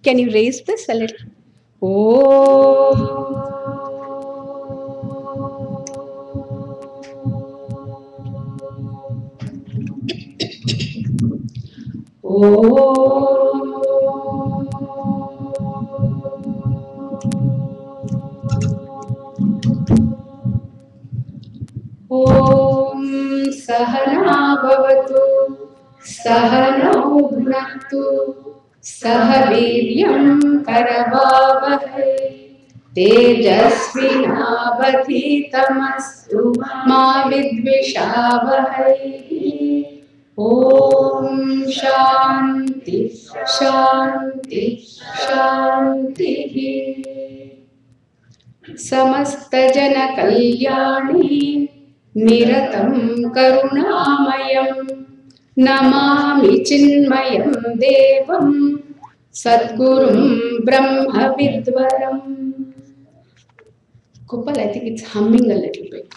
Can you raise this a little? Oh. Om Sahana Bhavatu Sahanau Bhunaktu Sahaviryam Karavavahai Tejasvinavadhitamastu Ma Vidvishavahai. Om Shanti Shanti Shanti. Samasta Jana Kalyani Niratam Karunamayam Namami Chinmayam Devam Sadgurum Brahma Vidvaram. Gopal, I think it's humming a little bit.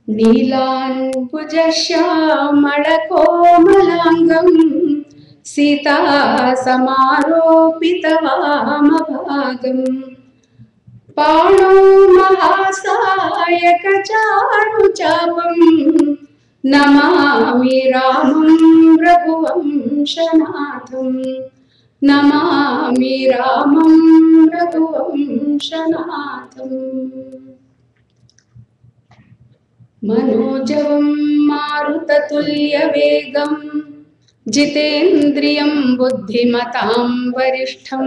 Neelanbujasyamalkomalangam Sita Samaropitavamabhagam Pano Mahasayaka Charuchapam Namami Ramam Raghuvam Shanatham Namami Ramam Raghuvam Shanatham. Manojavam Marutatulya-vegam Jitendriyam Buddhimatam Varishtham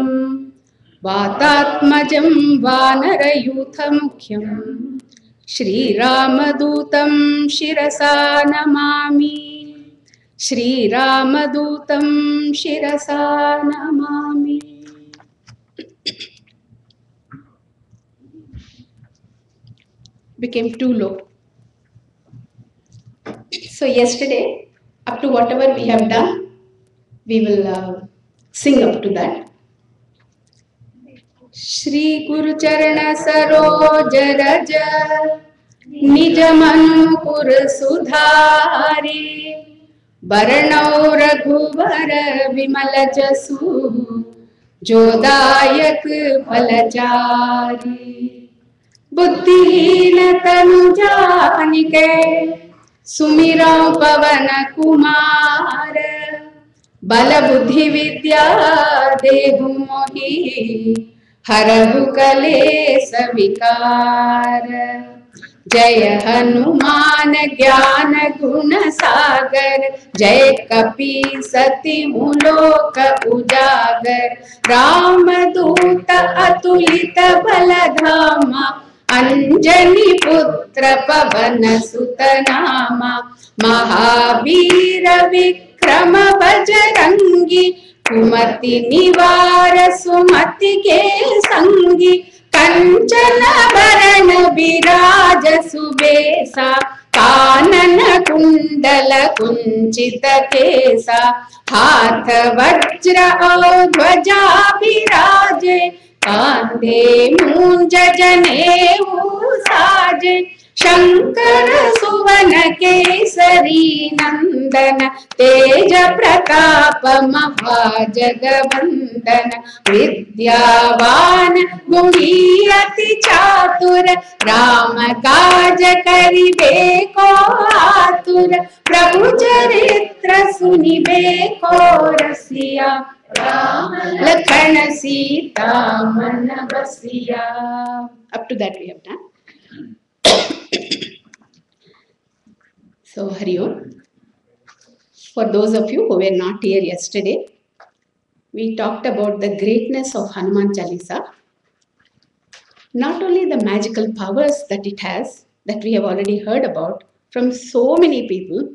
Vatatmajam Vanarayutha-mukhyam Shri Ramadutam Shirasa Namami Shri Ramadutam Shirasa Namami. Became too low. So yesterday, up to whatever we have done, we will sing up to that. Shri Guru Charana Saroj Raja Nija Manupur Sudhari Baranau Raghuvara Vimala Jasu Jodayak Phalachari Buddhihina Tanu Janike Sumirau Pavana Kumar Bala Buddhi Vidya Dehu Mohi Harahu Kalesa Vikar Jaya Hanuman Jnana Guna Sagar Jaya Kapi Sati Muloka Ujagar Ramaduta Atulita Baladhama Anjani Putra Pavana Sutanama Mahavira Vikrama Bajarangi Kumati Nivara Sumati Ke Sangi Kanchana Varana Viraja Subesa Kanana Kundala Kunchita Kesa Hatha Vajra Adhvaja Viraje Kande Munja Janevu Saje Shankara Suvana Kesari Nandana Teja Pratapa Mahajagavandana Vidyavana Guriyati Chatura Rama Kaja Karibeko Atura Prabhu Charitra Sunibeko Rasiya Lakhana Sita Manavasiya. Up to that we have done. So, Hari Om. For those of you who were not here yesterday, we talked about the greatness of Hanuman Chaalisa. Not only the magical powers that it has, that we have already heard about from so many people,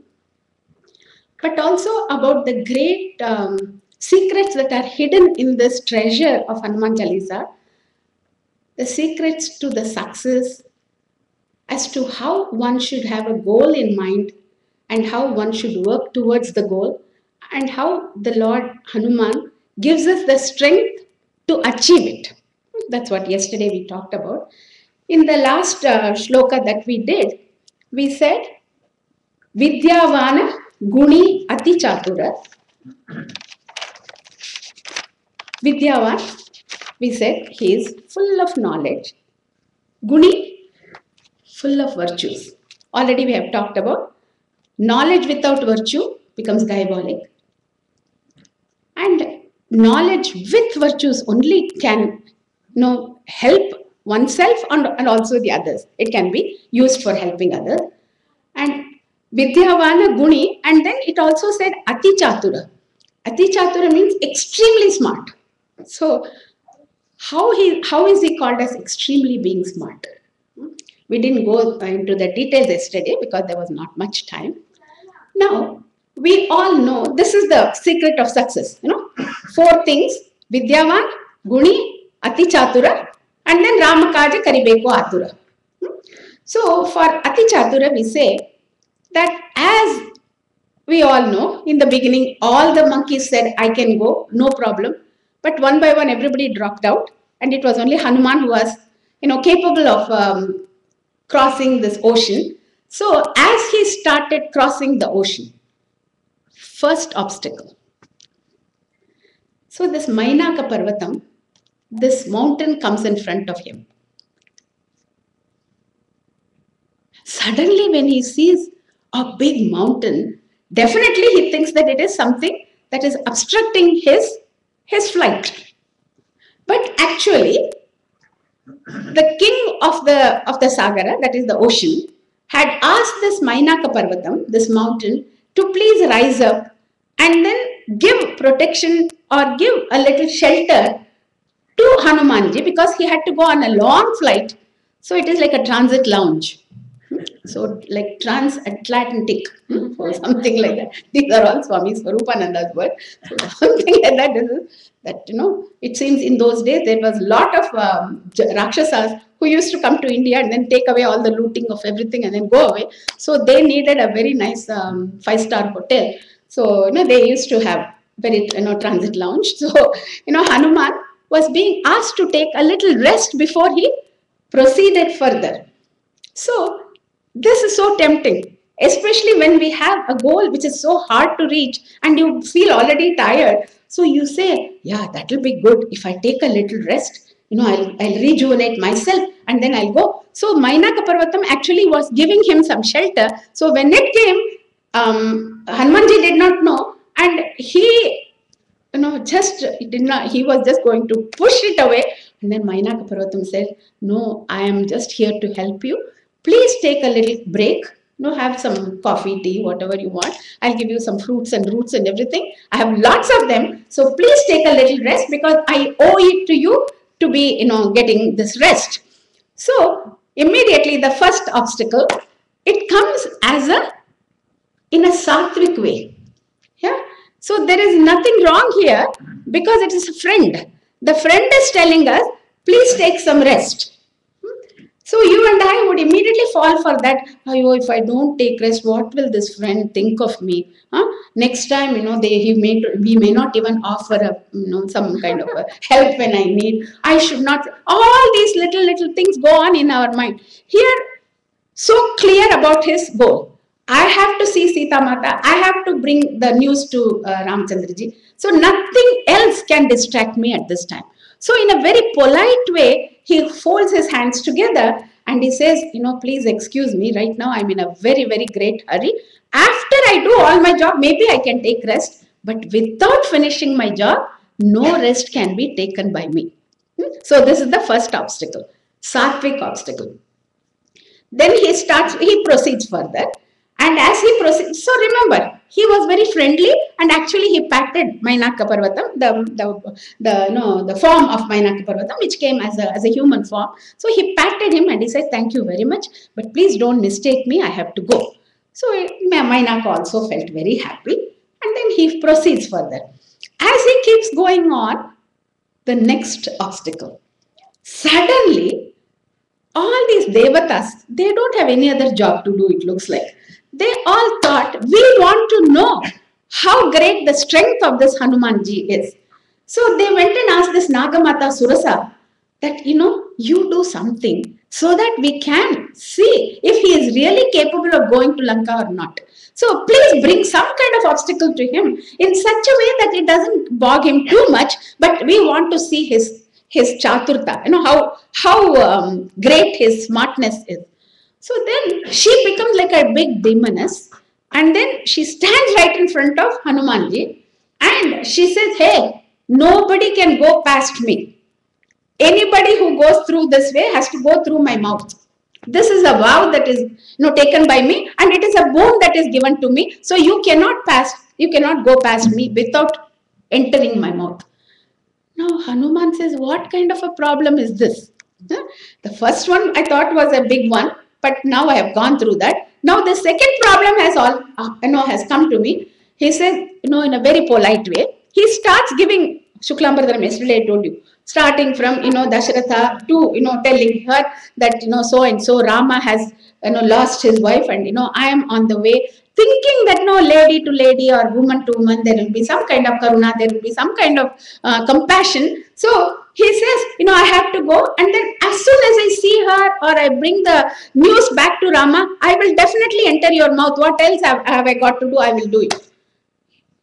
but also about the great secrets that are hidden in this treasure of Hanuman Chaalisa, the secrets to the success, as to how one should have a goal in mind and how one should work towards the goal, and how the Lord Hanuman gives us the strength to achieve it. That's what yesterday we talked about. In the last shloka that we did, we said, Vidyavana Guni Ati Chatura. Vidyavan, we said, he is full of knowledge. Guni, full of virtues. Already we have talked about knowledge without virtue becomes diabolic. And knowledge with virtues only can help oneself and also the others. It can be used for helping others. And Vidyavana Guni, and then it also said Ati Chatura. Ati Chatura means extremely smart. So how is he called as extremely being smart? We didn't go into the details yesterday because there was not much time. Now, we all know this is the secret of success. 4 things: Vidyavan, Guni, Ati Chatura, and then Ramakaja Karibeku Atura. So, for Ati Chatura, we say that as we all know, in the beginning, all the monkeys said, I can go, no problem. But one by one, everybody dropped out. And it was only Hanuman who was, capable of crossing this ocean. So as he started crossing the ocean, first obstacle. So this Mainaka Parvatam, this mountain comes in front of him. Suddenly when he sees a big mountain, definitely he thinks that it is something that is obstructing his flight. But actually, the king of the Sagara, that is the ocean, had asked this Mainaka Parvatam, this mountain, to please rise up and then give protection or give a little shelter to Hanumanji, because he had to go on a long flight. So it is like a transit lounge. So like transatlantic or something like that. These are all Swami Swarupananda's words. So something like that is that, it seems in those days there was a lot of Rakshasas who used to come to India and then take away all the looting of everything and then go away. So they needed a very nice 5-star hotel. So, they used to have very, transit lounge. So, Hanuman was being asked to take a little rest before he proceeded further. So, this is so tempting, especially when we have a goal which is so hard to reach and you feel already tired. So you say, yeah, that will be good if I take a little rest. I'll rejuvenate myself and then I'll go. So Mainaka Parvatam actually was giving him some shelter. So when it came, Hanumanji did not know, and he he was just going to push it away. And then Mainaka Parvatam said, no, I am just here to help you. Please take a little break. Have some coffee, tea, whatever you want. I'll give you some fruits and roots and everything. I have lots of them. So please take a little rest because I owe it to you to be, getting this rest. So immediately the first obstacle, it comes in a sattvic way. Yeah. So there is nothing wrong here because it is a friend. The friend is telling us, please take some rest. So you and I would immediately fall for that. Oh, if I don't take rest, what will this friend think of me? Next time, we may not even offer some kind of a help when I need. I should not. All these little things go on in our mind. Here, so clear about his goal. I have to see Sita Mata. I have to bring the news to Ramchandraji. So nothing else can distract me at this time. So in a very polite way, he folds his hands together and he says, please excuse me. Right now, I'm in a very, very great hurry. After I do all my job, maybe I can take rest. But without finishing my job, no rest can be taken by me. So this is the first obstacle, sattvic obstacle. Then he proceeds further. And as he proceeds, so remember, he was very friendly and actually he patted Mainaka Parvatam, the form of Mainaka Parvatam, which came as a human form. So he patted him and he said, thank you very much, but please don't mistake me, I have to go. So Mainaka also felt very happy and then he proceeds further. As he keeps going on, the next obstacle. Suddenly, all these devatas, they don't have any other job to do, it looks like. they all thought, we want to know how great the strength of this Hanumanji is. So they went and asked this Nagamata Surasa that, you do something so that we can see if he is really capable of going to Lanka or not. So please bring some kind of obstacle to him in such a way that it doesn't bog him too much, but we want to see his chaturta, how great his smartness is. So then she becomes like a big demoness, and then she stands right in front of Hanumanji and she says, hey, nobody can go past me. Anybody who goes through this way has to go through my mouth. This is a vow that is taken by me, and it is a boon that is given to me. So you cannot go past me without entering my mouth. Now Hanuman says, what kind of a problem is this? The first one I thought was a big one, but now I have gone through that. Now the second problem has come to me. He says, in a very polite way, he starts giving Shuklambardaram, yesterday I told you, starting from, Dasharatha to, telling her that, so and so Rama has, lost his wife, and, I am on the way, thinking that, lady to lady or woman to woman, there will be some kind of karuna, there will be some kind of compassion. So he says, I have to go, and then as soon as I see her or I bring the news back to Rama, I will definitely enter your mouth. What else have I got to do? I will do it.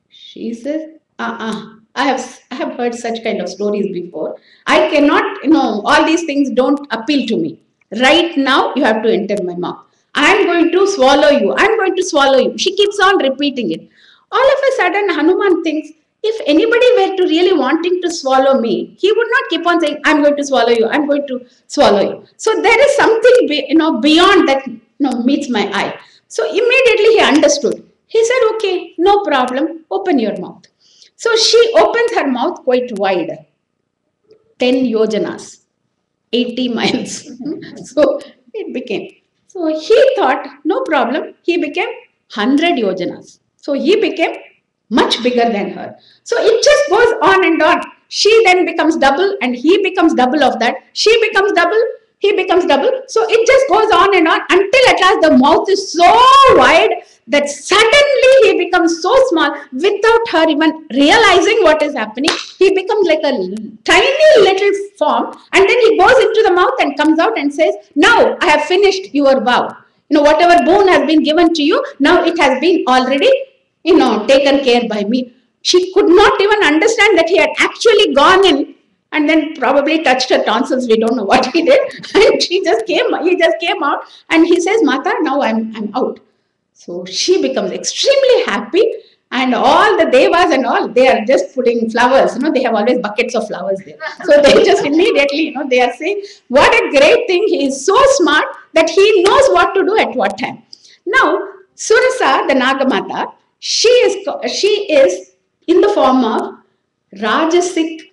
She says, I have heard such kind of stories before. I cannot, all these things don't appeal to me. Right now, you have to enter my mouth. I am going to swallow you. I am going to swallow you. She keeps on repeating it. All of a sudden, Hanuman thinks, if anybody were to really wanting to swallow me, he would not keep on saying, I am going to swallow you. I am going to swallow you. So there is something, beyond that, meets my eye. So immediately he understood. He said, okay, no problem. Open your mouth. So she opens her mouth quite wide, 10 yojanas, 80 miles. So it became. So he thought, no problem. He became 100 yojanas. So he became much bigger than her. So it just goes on and on. She then becomes double and he becomes double of that. She becomes double, he becomes double. So it just goes on and on until at last the mouth is so wide that suddenly he becomes so small without her even realizing what is happening. He becomes like a tiny little form, and then he goes into the mouth and comes out and says, now I have finished your vow. Whatever boon has been given to you, now it has been already, taken care by me. She could not even understand that he had actually gone in and then probably touched her tonsils. We don't know what he did. And he just came out and he says, Mata, now I'm out. So she becomes extremely happy, and all the devas and all, they are just putting flowers. They have always buckets of flowers there. So they just immediately, they are saying, what a great thing. He is so smart that he knows what to do at what time. Now, Surasa, the Nagamata, she is in the form of Rajasic,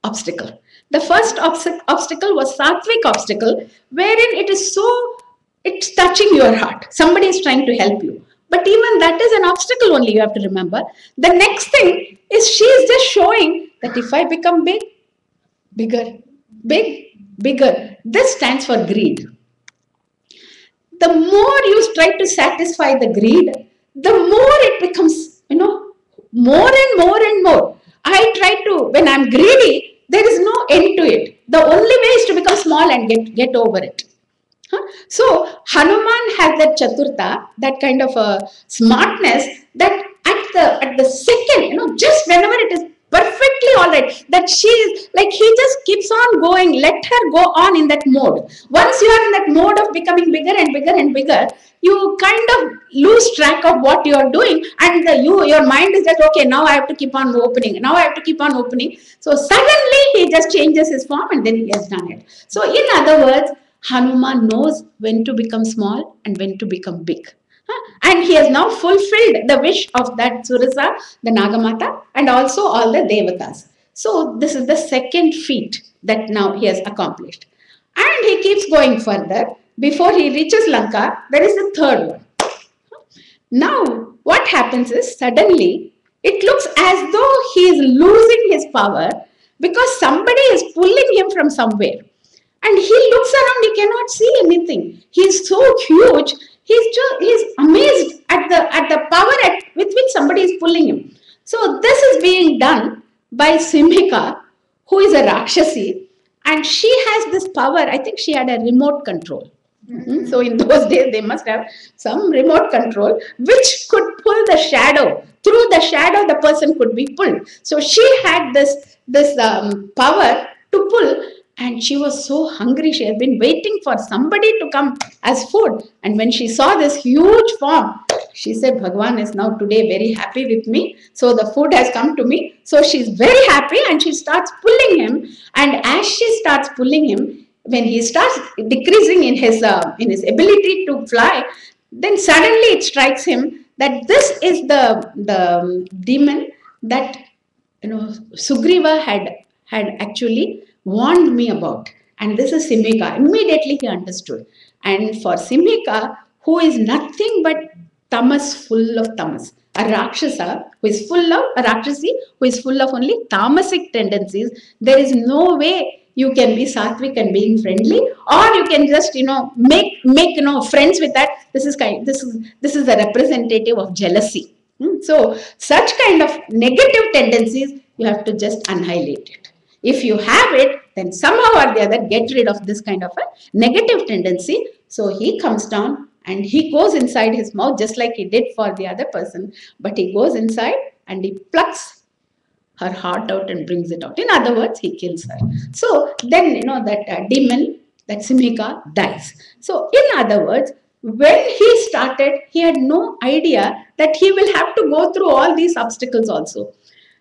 obstacle. The first obstacle was Sattvic obstacle, wherein it's touching your heart. Somebody is trying to help you. But even that is an obstacle only, you have to remember. The next thing is she is just showing that if I become bigger, this stands for greed. The more you try to satisfy the greed, the more it becomes, more and more and more. I try to, when I'm greedy, there is no end to it. The only way is to become small and get over it. So Hanuman has that chaturta, that kind of a smartness, that at the second, just whenever it is perfectly all right, that she is like, he just keeps on going, let her go on in that mode. Once you are in that mode of becoming bigger and bigger and bigger, you kind of lose track of what you are doing, and your mind is just, okay, now I have to keep on opening. Now I have to keep on opening. So suddenly he just changes his form and then he has done it. So in other words, Hanuman knows when to become small and when to become big. And he has now fulfilled the wish of that Surasa, the Nagamata, and also all the Devatas. So this is the second feat that now he has accomplished. And he keeps going further. Before he reaches Lanka, there is the third one. Now, what happens is, suddenly, it looks as though he is losing his power because somebody is pulling him from somewhere. And he looks around, he cannot see anything. He is so huge, he's amazed at the power with which somebody is pulling him. So this is being done by Simhika, who is a Rakshasi, and she has this power. I think she had a remote control. So in those days, they must have some remote control which could pull the shadow. Through the shadow, the person could be pulled. So she had this power to pull, and she was so hungry. She had been waiting for somebody to come as food. And when she saw this huge form, she said, Bhagwan is now today very happy with me. So the food has come to me. So she's very happy and she starts pulling him. And as she starts pulling him, when he starts decreasing in his ability to fly, then suddenly it strikes him that this is the demon that Sugriva had actually warned me about, and this is Simhika. Immediately he understood. And for Simhika, who is nothing but tamas, full of tamas, a rakshasa who is full of a rakshasi who is full of only tamasic tendencies, there is no way you can be sattvic and being friendly, or you can just make friends with that. This is a representative of jealousy. So such kind of negative tendencies, you have to just annihilate it. If you have it, then somehow or the other get rid of this kind of a negative tendency. So he comes down and he goes inside his mouth just like he did for the other person, but he goes inside and he plucks her heart out and brings it out. In other words, he kills her. So then that demon, that Simhika, dies. So in other words, when he started, he had no idea that he will have to go through all these obstacles also.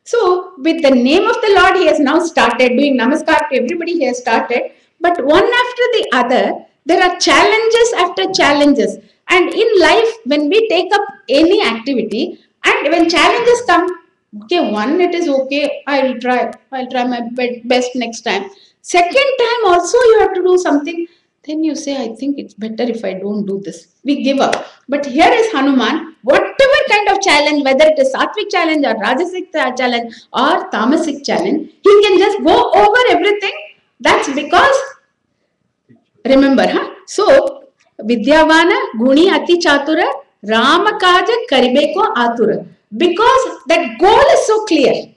So with the name of the Lord, he has now started doing namaskar to everybody. He has started, but one after the other, there are challenges after challenges. And in life, when we take up any activity, and when challenges come, okay, one, it is okay, I'll try my best next time. Second time also you have to do something. Then you say, I think it's better if I don't do this. We give up. But here is Hanuman, whatever kind of challenge, whether it is sattvic challenge or rajasic challenge or tamasic challenge, he can just go over everything. That's because, remember, so, Vidyavana, Guni, Ati Chatura, Rama Kaja, Karibeko, Atura. Because that goal is so clear.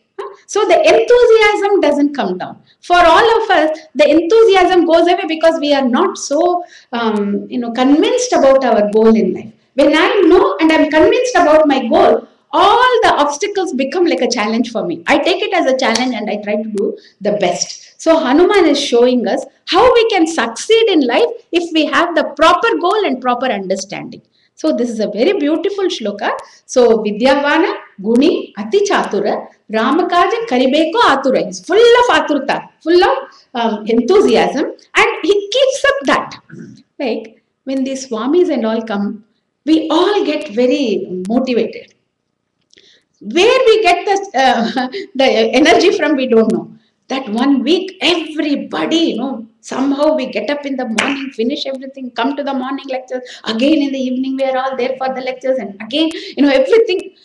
So the enthusiasm doesn't come down. For all of us, the enthusiasm goes away because we are not so convinced about our goal in life. When I know and I'm convinced about my goal, all the obstacles become like a challenge for me. I take it as a challenge and I try to do the best. So Hanuman is showing us how we can succeed in life if we have the proper goal and proper understanding. So this is a very beautiful shloka. So Vidyavana, Guni, Ati Chatura, Ramakaja, Karibeko, Atura. He's full of aturta, full of enthusiasm, and he keeps up that. Like when these Swamis and all come, we all get very motivated. Where we get the energy from, we don't know. That 1 week, everybody, somehow we get up in the morning, finish everything, come to the morning lectures. Again in the evening, we are all there for the lectures. And again, everything,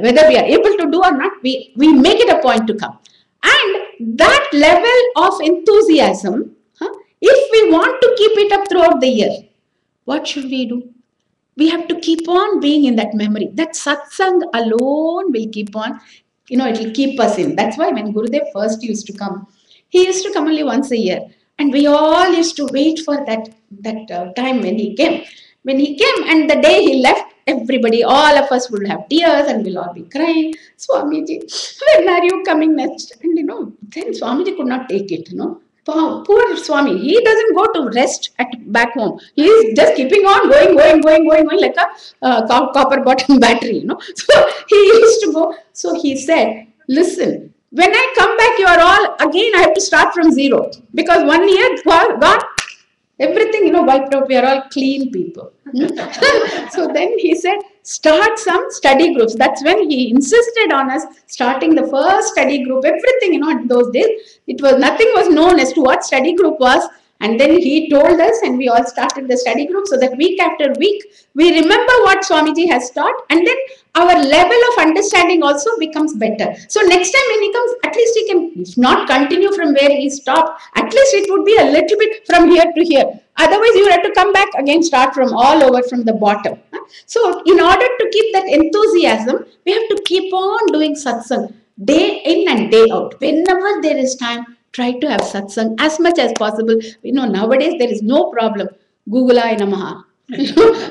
whether we are able to do or not, we make it a point to come. And that level of enthusiasm, if we want to keep it up throughout the year, what should we do? We have to keep on being in that memory. That satsang alone will keep on, it will keep us in. That's why when Gurudev first used to come, he used to come only once a year. And we all used to wait for that time when he came. When he came and the day he left, everybody, all of us would have tears and we'll all be crying. Swamiji, when are you coming next? And then Swamiji could not take it, Poor Swami, he doesn't go to rest back home. He is just keeping on going like a copper bottom battery, So he used to go. So he said, listen, when I come back, you are all, again, I have to start from zero. Because 1 year gone, everything, wiped out. We are all clean people. So then he said, start some study groups. That's when he insisted on us starting the first study group. Everything, in those days, nothing was known as to what study group was. And then he told us, and we all started the study group so that week after week we remember what Swamiji has taught, and then our level of understanding also becomes better. So next time when he comes, at least he can, if not continue from where he stopped, at least it would be a little bit from here to here. Otherwise, you have to come back again, start from all over from the bottom. So, in order to keep that enthusiasm, we have to keep on doing satsang day in and day out. Whenever there is time, try to have satsang as much as possible. Nowadays there is no problem. Googleai Namaha.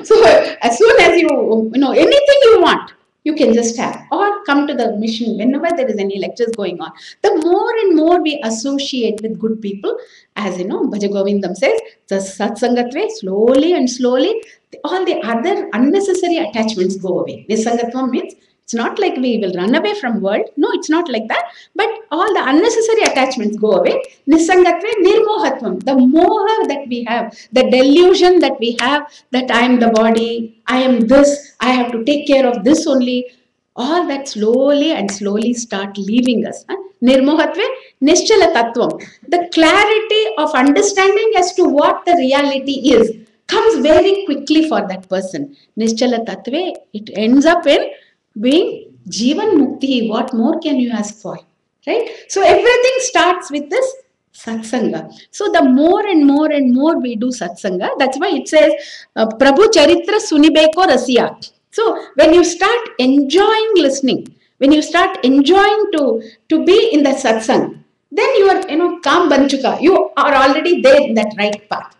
So, as soon as anything you want, you can just have, or come to the mission whenever there is any lectures going on. The more and more we associate with good people, as Bhaja Govindam says, the satsangatve, slowly and slowly, all the other unnecessary attachments go away. Nisangatvam means it's not like we will run away from world. No, it's not like that. But all the unnecessary attachments go away. Nisangatve, nirmohatvam. The moha that we have, the delusion that we have, that I am the body, I am this, I have to take care of this only. All that slowly and slowly start leaving us. Nirmohatve, nischala tattvam. The clarity of understanding as to what the reality is comes very quickly for that person. Nischala tattve, it ends up in being Jivan Mukti. What more can you ask for? Right? So everything starts with this satsanga. So the more and more and more we do satsanga, that's why it says Prabhu Charitra Sunibeko Rasya. So when you start enjoying listening, when you start enjoying to be in the satsang, then you are Kam Banchuka. You are already there in that right path.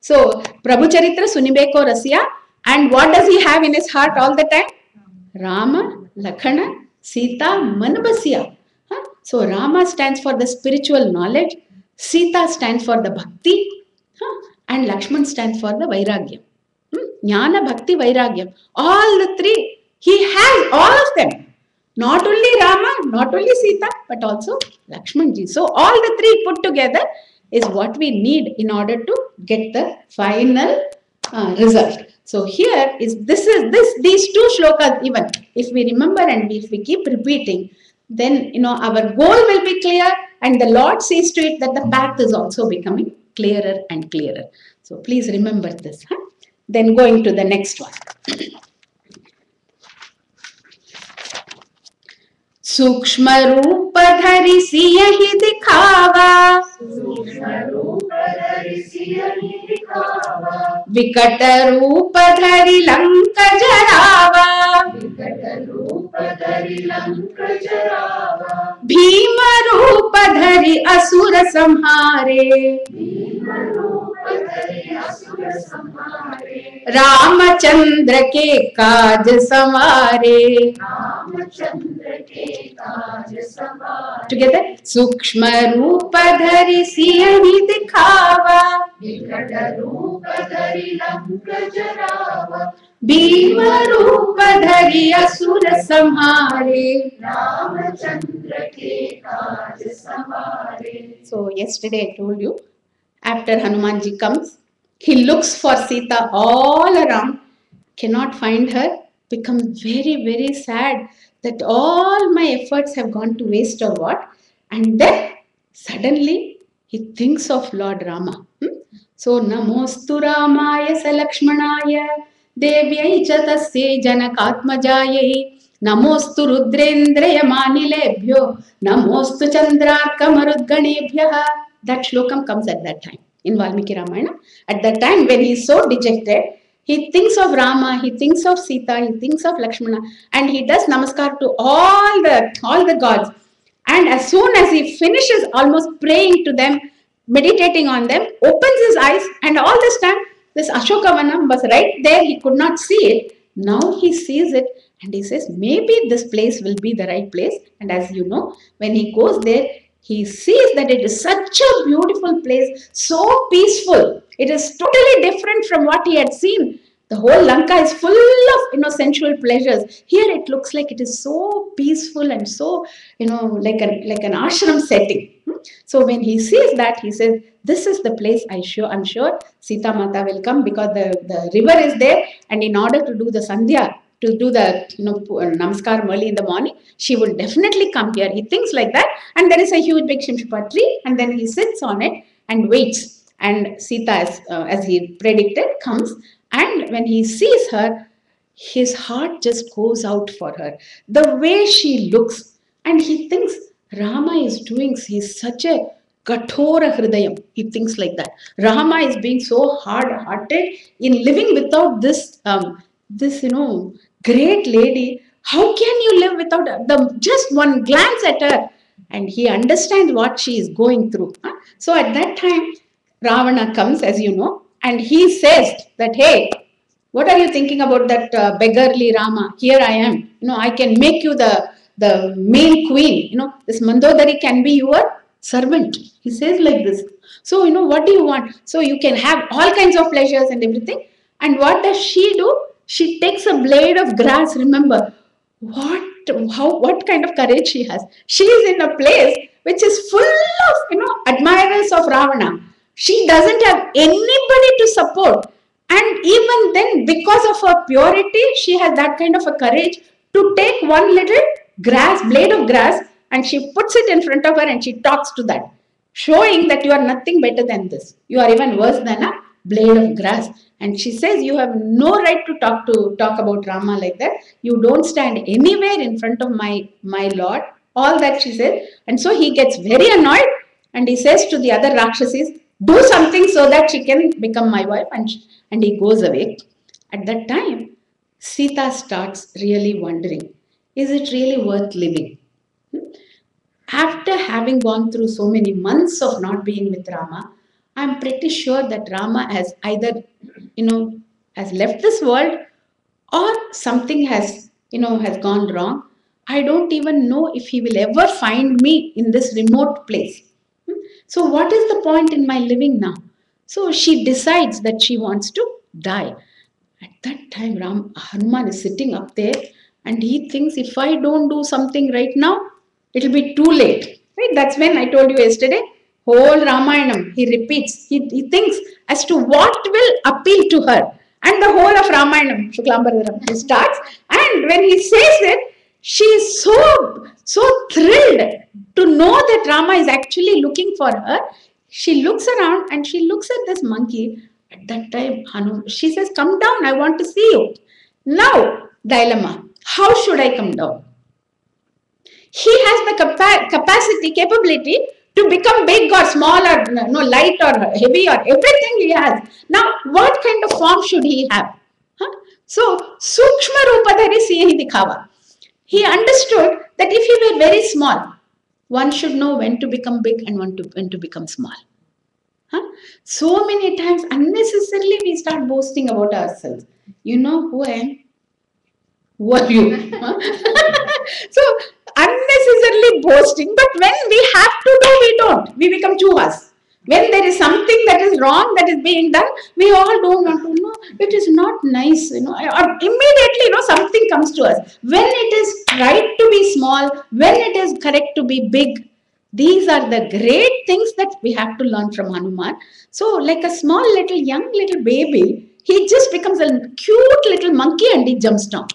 So Prabhu Charitra Sunibeko Rasya, and what does he have in his heart all the time? Rama, Lakhana, Sita, Manabasya. So Rama stands for the spiritual knowledge, Sita stands for the bhakti, and Lakshman stands for the vairagya. Jnana, bhakti, vairagyam. All the three, he has all of them. Not only Rama, not only Sita, but also Lakshmanji. So all the three put together is what we need in order to get the final result. So here is these two shlokas, even if we remember and if we keep repeating, then our goal will be clear, and the Lord sees to it that the path is also becoming clearer and clearer. So please remember this. Then going to the next one. सूक्ष्म रूप धरि सियहि दिखावा, विकट रूप धरि लंक जरावा, भीम रूप धरि असुर संहारे, रामचंद्र के काज संवारे. Together, सूक्ष्म रूप धरि सियहि दिखावा, विकट रूप धरि लंक जरावा, भीम रूप धरि असुर संहारे, रामचंद्र के काज संवारे. So yesterday I told you, after Hanumanji comes, he looks for Sita all around, cannot find her, becomes very, very sad that all my efforts have gone to waste or what. And then suddenly he thinks of Lord Rama. So Namostu Ramaya Salakshmanaya Devyai Chatasya Janakatmajayai Namostu Rudrendraya Manilebhyo Namostu Chandrarkamarudganebhyaha. That shlokam comes at that time in Valmiki Ramayana. At that time when he is so dejected, he thinks of Rama, he thinks of Sita, he thinks of Lakshmana, and he does namaskar to all the gods. And as soon as he finishes almost praying to them, meditating on them, opens his eyes, and all this time this Ashokavanam was right there, he could not see it. Now he sees it and he says, maybe this place will be the right place. And as you know, when he goes there, he sees that it is such a beautiful place, so peaceful. It is totally different from what he had seen. The whole Lanka is full of sensual pleasures. Here it looks like it is so peaceful and so like an ashram setting. So when he sees that, he says, this is the place I'm sure Sita Mata will come, because the river is there, and in order to do the Sandhya, to do the namaskar early in the morning, she will definitely come here. He thinks like that, and there is a huge big Shimshupa tree, and then he sits on it and waits. And Sita, as he predicted, comes. And when he sees her, his heart just goes out for her. The way she looks, and he thinks Rama is doing, he's such a Kathora Hridayam. He thinks like that. Rama is being so hard-hearted in living without this, great lady. How can you live without just one glance at her? And he understands what she is going through. So at that time, Ravana comes, as you know, and he says that, hey, what are you thinking about that beggarly Rama? Here I am. I can make you the main queen. This Mandodari can be your servant. He says like this. So, what do you want? So you can have all kinds of pleasures and everything. And what does she do? She takes a blade of grass. Remember, what kind of courage she has. She is in a place which is full of, admirers of Ravana. She doesn't have anybody to support. And even then, because of her purity, she has that kind of a courage to take one little blade of grass, and she puts it in front of her and she talks to that, showing that you are nothing better than this. You are even worse than a blade of grass. And she says, you have no right to talk about Rama like that. You don't stand anywhere in front of my Lord. All that she says. And so he gets very annoyed and he says to the other Rakshasis, do something so that she can become my wife. And he goes away. At that time, Sita starts really wondering, is it really worth living? After having gone through so many months of not being with Rama, I'm pretty sure that Rama has either, has left this world or something has gone wrong. I don't even know if he will ever find me in this remote place. So what is the point in my living now? So she decides that she wants to die. At that time, Hanuman is sitting up there and he thinks, if I don't do something right now, it will be too late. Right? That's when I told you yesterday, whole Ramayanam, he repeats. He thinks as to what will appeal to her. And the whole of Ramayanam, Shuklambaradaram, he starts. And when he says it, she is so thrilled to know that Rama is actually looking for her. She looks around and she looks at this monkey. At that time, she says, come down, I want to see you. Now, dilemma, how should I come down? He has the capability to become big or small or light or heavy or everything he has. Now, what kind of form should he have? So, Sukshma Rupadhari Siyahi Dikhava. He understood that if he were very small, one should know when to become big and when to become small. So many times unnecessarily we start boasting about ourselves. You know who I am? Who are you? So unnecessarily boasting, but when we have to do, we don't. We become chuhas. When there is something that is wrong that is being done, we all don't want to know. It is not nice, or immediately, something comes to us. When it is right to be small, when it is correct to be big, these are the great things that we have to learn from Hanuman. So, like a small young little baby, he just becomes a cute little monkey and he jumps down.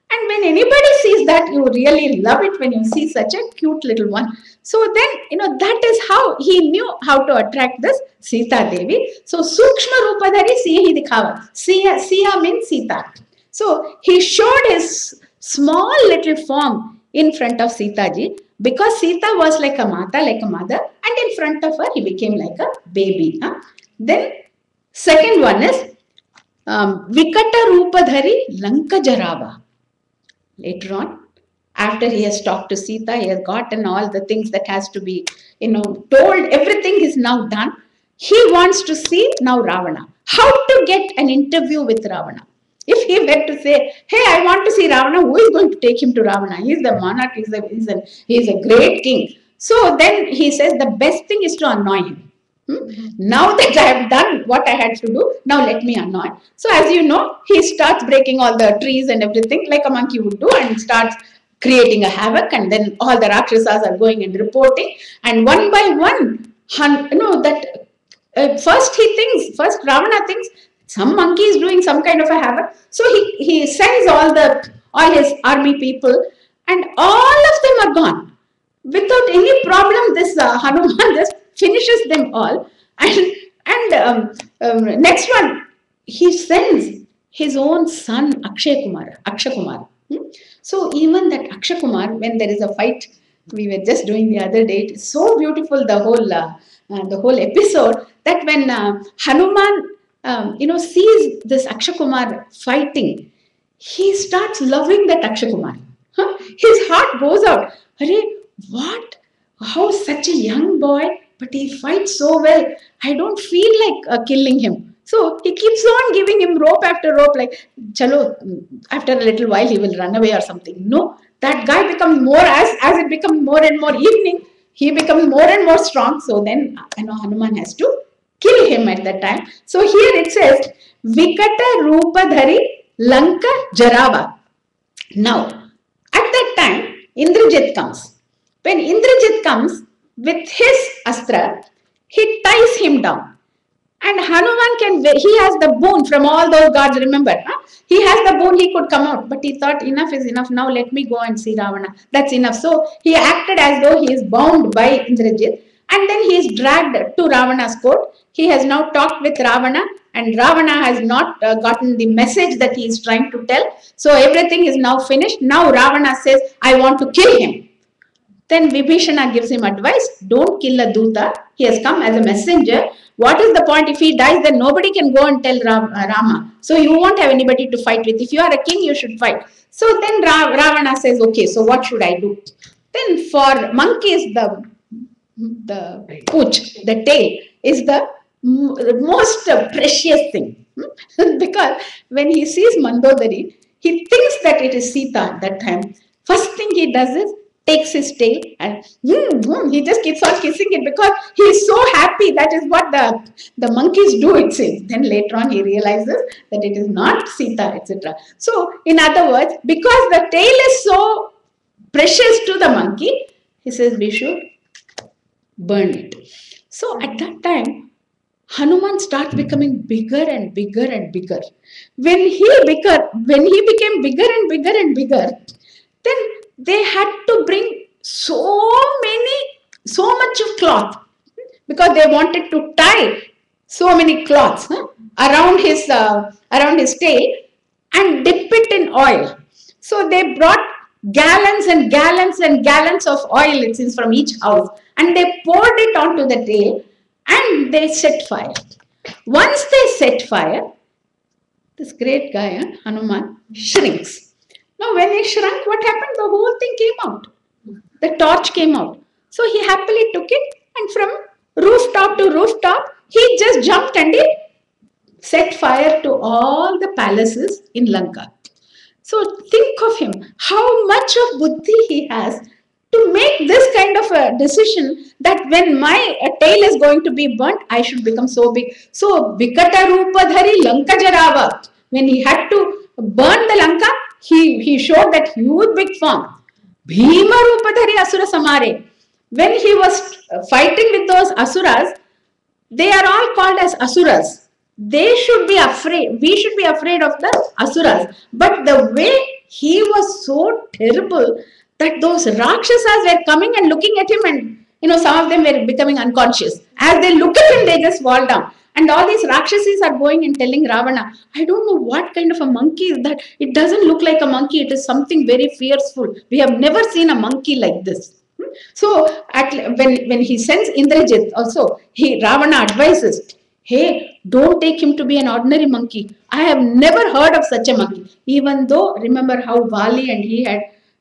And when anybody sees that, you really love it when you see such a cute little one. So then, that is how he knew how to attract this Sita Devi. So, Sukshma Rupadhari Siyahi Dikhava. Siya means Sita. So, he showed his small little form in front of Sita ji because Sita was like a mata, like a mother, and in front of her, he became like a baby. Then, second one is Vikata Rupadhari Lanka Jarava. Later on, after he has talked to Sita, he has gotten all the things that has to be, told, everything is now done. He wants to see now Ravana. How to get an interview with Ravana? If he were to say, hey, I want to see Ravana, who is going to take him to Ravana? He is the monarch, he is a great king. So then he says the best thing is to annoy him. Now that I have done what I had to do, now let me annoy. So as you know, he starts breaking all the trees and everything like a monkey would do and starts creating a havoc, and then all the Rakshasas are going and reporting, and one by one, first Ravana thinks some monkey is doing some kind of a havoc. So he sends all his army people and all of them are gone. Without any problem, this Hanuman just finishes them all. And And next one, he sends his own son Akshay Kumar. So even that Akshay Kumar, when there is a fight, we were just doing the other day. It's so beautiful, the whole episode, that when Hanuman sees this Akshay Kumar fighting, he starts loving that Akshay Kumar. His heart goes out. Hare, what? How such a young boy, but he fights so well. I don't feel like killing him. So he keeps on giving him rope after rope, like, chalo, after a little while he will run away or something. No, that guy becomes more, as it becomes more and more evening, he becomes more and more strong. So then, Hanuman has to kill him at that time. So here it says, Vikata Rupadhari Lanka Jarava. Now, at that time, Indrajit comes. When Indrajit comes with his astra, he ties him down. And Hanuman he has the boon from all those gods, remember. He has the boon, he could come out. But he thought, enough is enough, now let me go and see Ravana. That's enough. So he acted as though he is bound by Indrajit. And then he is dragged to Ravana's court. He has now talked with Ravana. And Ravana has not gotten the message that he is trying to tell. So everything is now finished. Now Ravana says, I want to kill him. Then Vibhishana gives him advice, don't kill a Duta. He has come as a messenger. What is the point? If he dies, then nobody can go and tell Rama. So you won't have anybody to fight with. If you are a king, you should fight. So then Ravana says, okay, so what should I do? Then for monkeys, the pooch, the tail, is the most precious thing. Because when he sees Mandodari, he thinks that it is Sita at that time. First thing he does is, takes his tail and he just keeps on kissing it because he is so happy. That is what the monkeys do, it seems. Then later on he realizes that it is not Sita, etc. So in other words, because the tail is so precious to the monkey, he says we should burn it. So at that time, Hanuman starts becoming bigger and bigger and bigger. When he became bigger and bigger and bigger, then they had to bring so much of cloth, because they wanted to tie so many cloths around his tail and dip it in oil. So they brought gallons and gallons and gallons of oil, it seems, from each house, and they poured it onto the tail and they set fire. Once they set fire, this great guy, Hanuman, shrinks. Now, when he shrunk, what happened? The whole thing came out. The torch came out. So he happily took it, and from rooftop to rooftop, he just jumped and he set fire to all the palaces in Lanka. So think of him, how much of buddhi he has to make this kind of a decision that when my tail is going to be burnt, I should become so big. So Vikata Rupadhari Lanka Jarava, when he had to burn the Lanka, he showed that huge big form. Bhima Rupadhari Asura Samare. When he was fighting with those Asuras, they are all called as Asuras. They should be afraid. We should be afraid of the Asuras. But the way he was so terrible that those Rakshasas were coming and looking at him, and some of them were becoming unconscious. As they look at him, they just fall down. And all these Rakshasas are going and telling Ravana, I don't know what kind of a monkey is that. It doesn't look like a monkey. It is something very fearful. We have never seen a monkey like this. So when he sends Indrajit also, Ravana advises, hey, don't take him to be an ordinary monkey. I have never heard of such a monkey. Even though, remember how Vali and he had,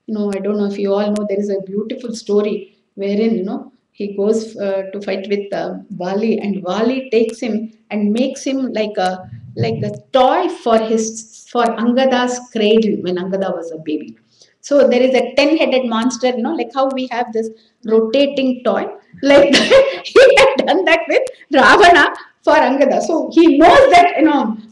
I don't know if you all know, there is a beautiful story wherein, he goes to fight with Vali, and Vali takes him and makes him like a toy for Angada's cradle when Angada was a baby. So there is a 10-headed monster, like how we have this rotating toy. Like he had done that with Ravana for Angada. So he knows that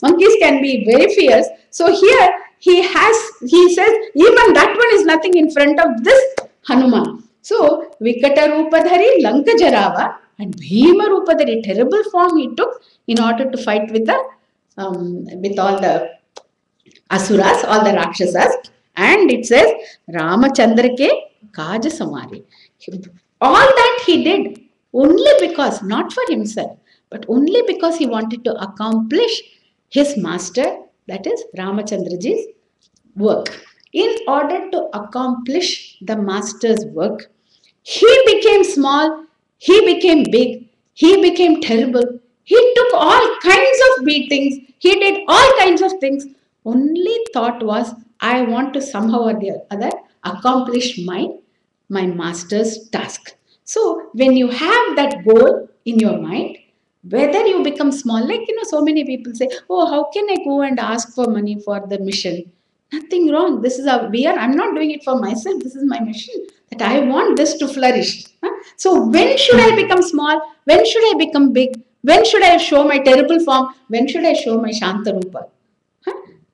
monkeys can be very fierce. So here he says even that one is nothing in front of this Hanuman. So, Vikata Rupadhari Lanka Jarava and Bhima Rupadhari, terrible form he took in order to fight with all the Asuras, all the Rakshasas. And it says, Ramachandra ke Kaja Samari. All that he did only because, not for himself, but only because he wanted to accomplish his master, that is Ramachandraji's work. In order to accomplish the master's work, he became small, he became big, he became terrible. He took all kinds of beatings, he did all kinds of things. Only thought was, I want to somehow or the other accomplish my master's task. So when you have that goal in your mind, whether you become small, like so many people say, oh, how can I go and ask for money for the mission? Nothing wrong. This is I'm not doing it for myself. This is my mission that I want this to flourish. So when should I become small? When should I become big? When should I show my terrible form? When should I show my Shanta Rupa?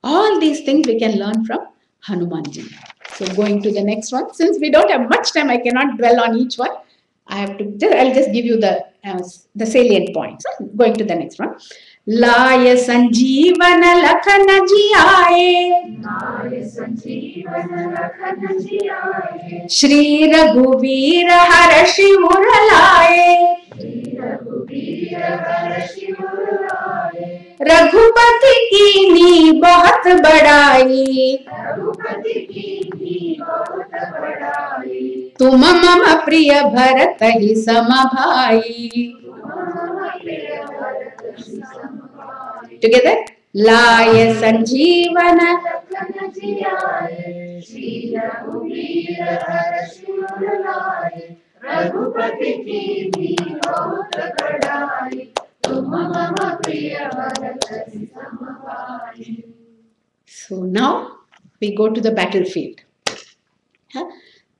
All these things we can learn from Hanumanji. So going to the next one. Since we don't have much time, I cannot dwell on each one. I'll just give you the salient points. Going to the next one. लाय संजीवन लखन जियाए, श्री रघुवीर हर्षि उर लाए, रघुपति कीन्ही बहुत बड़ाई, तुम मम प्रिय भरत ही सम भाई. Together, लाय संजीवन रघुपति कीन्ही बहुत बड़ाई, तुम मम प्रिय भरत ही सम भाई. So now we go to the battlefield.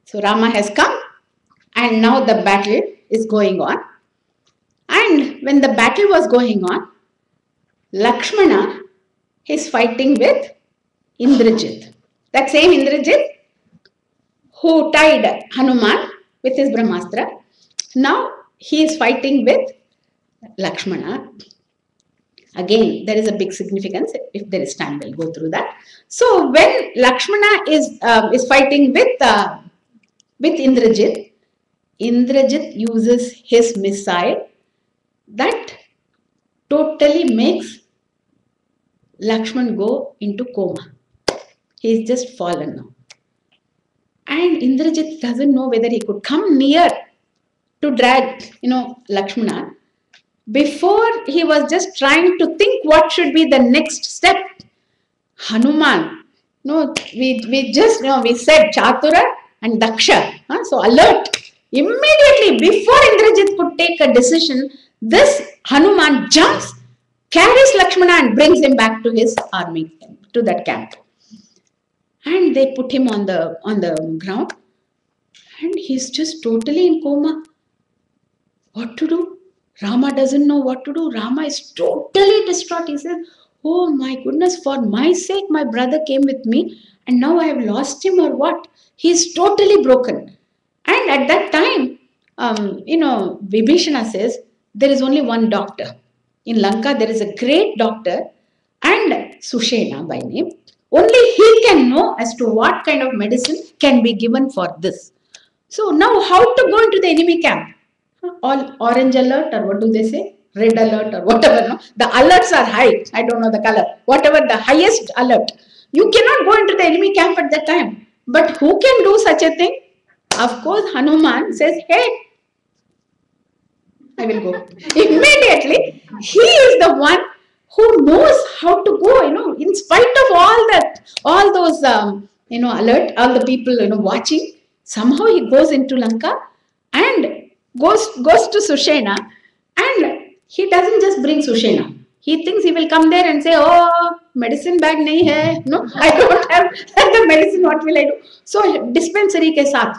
So Rama has come and now the battle is going on. And when the battle was going on, Lakshmana is fighting with Indrajit. That same Indrajit who tied Hanuman with his Brahmastra. Now he is fighting with Lakshmana. Again, there is a big significance. If there is time, we'll go through that. So when Lakshmana is fighting with Indrajit, Indrajit uses his missile that totally makes Lakshman go into coma. He is just fallen now. And Indrajit doesn't know whether he could come near to drag, Lakshmana. Before he was just trying to think what should be the next step. Hanuman, we said Chatura and Daksha. So alert. Immediately before Indrajit could take a decision, this Hanuman jumps, carries Lakshmana and brings him back to his army, to that camp. And they put him on the ground and he's just totally in coma. What to do? Rama doesn't know what to do. Rama is totally distraught. He says, oh my goodness, for my sake my brother came with me and now I have lost him or what? He is totally broken. And at that time, Vibhishana says, there is only one doctor. In Lanka, there is a great doctor and Sushena by name. Only he can know as to what kind of medicine can be given for this. So now how to go into the enemy camp? All orange alert or what do they say? Red alert or whatever. No? The alerts are high. I don't know the color. Whatever the highest alert. You cannot go into the enemy camp at that time. But who can do such a thing? Of course, Hanuman says, hey, I will go. Immediately, he is the one who knows how to go, in spite of all those, alert, all the people, watching. Somehow he goes into Lanka and goes to Sushena, and he doesn't just bring Sushena. He thinks he will come there and say, oh, medicine bag nahi hai. No, I don't have the medicine, what will I do? So, dispensary ke saath.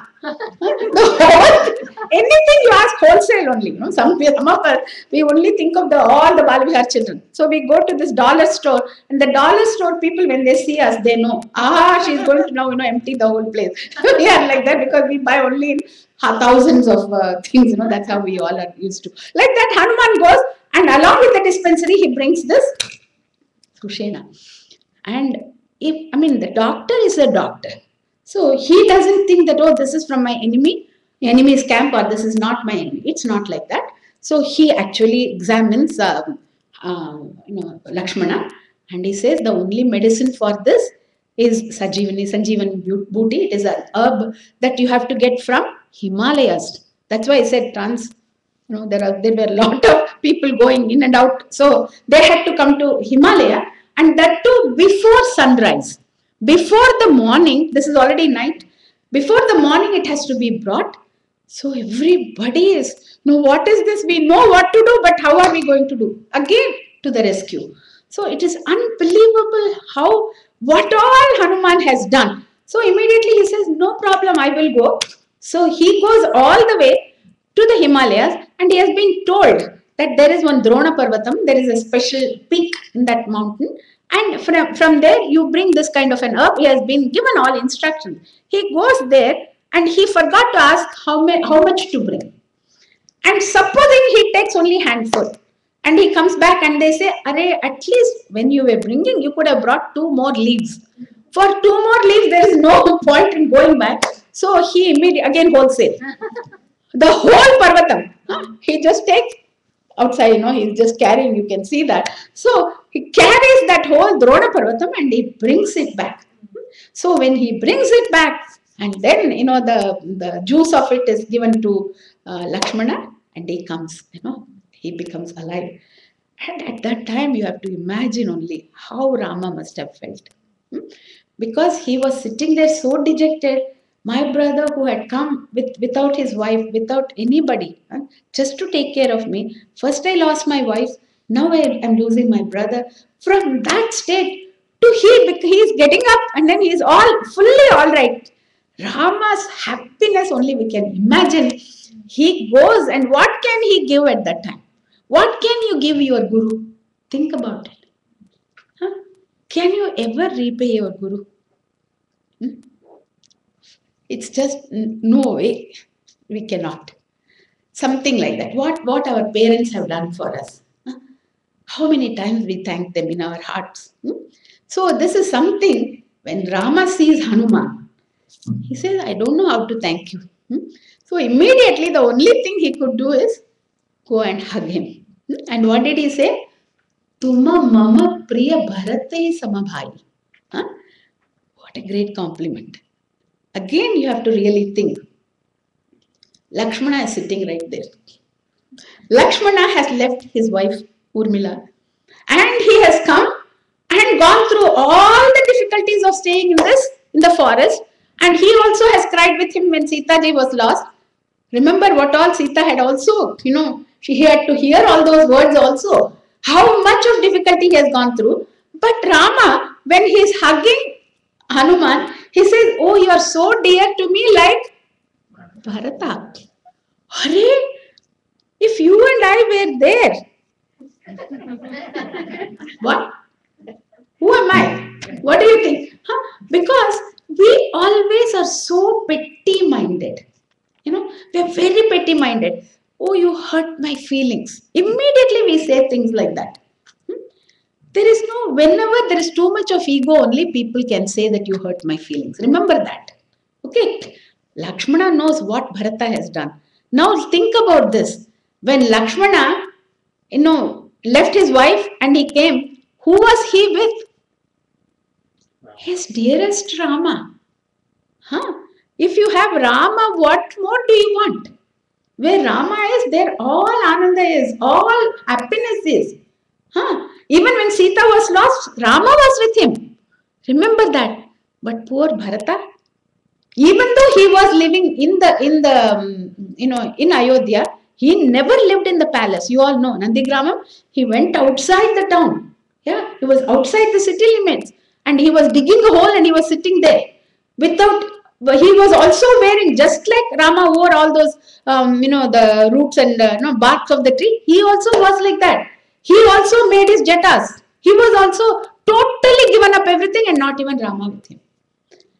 Anything you ask wholesale only. Some of us, we only think of all the Balvihar children. So, we go to this dollar store, and the dollar store people, when they see us, they know, she's going to now, empty the whole place. We are like that because we buy only in thousands of things. That's how we all are used to. Like that, Hanuman goes, and along with the dispensary, he brings this Sushena. And the doctor is a doctor. So he doesn't think that, oh, this is from my enemy's camp, or this is not my enemy. It's not like that. So he actually examines Lakshmana, and he says the only medicine for this is Sanjeevani Booty. It is an herb that you have to get from Himalayas. That's why I said there were a lot of people going in and out. So they had to come to Himalaya, and that too before sunrise. Before the morning, this is already night, before the morning it has to be brought. So everybody is, no, what is this? We know what to do, but how are we going to do? Again, to the rescue. So it is unbelievable what all Hanuman has done. So immediately he says, no problem, I will go. So he goes all the way to the Himalayas, and he has been told that there is one Drona Parvatam, there is a special peak in that mountain, and from there you bring this kind of an herb. He has been given all instructions. He goes there and he forgot to ask how much to bring. And supposing he takes only handful, and he comes back and they say, Array, at least when you were bringing, you could have brought 2 more leaves. For 2 more leaves, there is no point in going back. So he immediately, again wholesale. The whole Parvatam, he just takes outside, he's just carrying, you can see that. So he carries that whole Drona Parvatam and he brings it back. So when he brings it back, and then, the juice of it is given to Lakshmana, and he comes, he becomes alive. And at that time, you have to imagine only how Rama must have felt. Because he was sitting there so dejected. My brother who had come without his wife, without anybody, just to take care of me. First I lost my wife, now I am losing my brother. From that state to he is getting up and then he is fully all right. Rama's happiness only we can imagine. He goes, and what can he give at that time? What can you give your guru? Think about it. Can you ever repay your guru? It's just no way. We cannot. Something like that. What our parents have done for us. How many times we thank them in our hearts. So this is something, when Rama sees Hanuman, he says, I don't know how to thank you. So immediately the only thing he could do is go and hug him. And what did he say? Tuma mama priya bharate samabhai. What a great compliment. Again, you have to really think. Lakshmana is sitting right there. Lakshmana has left his wife Urmila, and he has come and gone through all the difficulties of staying in the forest, and he also has cried with him when Sita ji was lost. Remember what all Sita had also, she had to hear all those words also. How much of difficulty he has gone through. But Rama, when he is hugging Hanuman, he says, oh, you are so dear to me like Bharata. Hare, if you and I were there, what? Who am I? What do you think? Because we always are so petty-minded. We are very petty-minded. Oh, you hurt my feelings. Immediately we say things like that. Whenever there is too much of ego, only people can say that you hurt my feelings. Remember that. Okay. Lakshmana knows what Bharata has done. Now think about this. When Lakshmana, left his wife and he came, who was he with? His dearest Rama. If you have Rama, what more do you want? Where Rama is, there all Ananda is, all happiness is. Even when Sita was lost, Rama was with him. Remember that. But poor Bharata, even though he was living in Ayodhya, he never lived in the palace. You all know, Nandigramam, he went outside the town. Yeah, he was outside the city limits. And he was digging a hole and he was sitting there. He was also wearing, just like Rama wore all those, the roots and barks of the tree. He also was like that. He also made his jatas. He was also totally given up everything and not even Rama with him.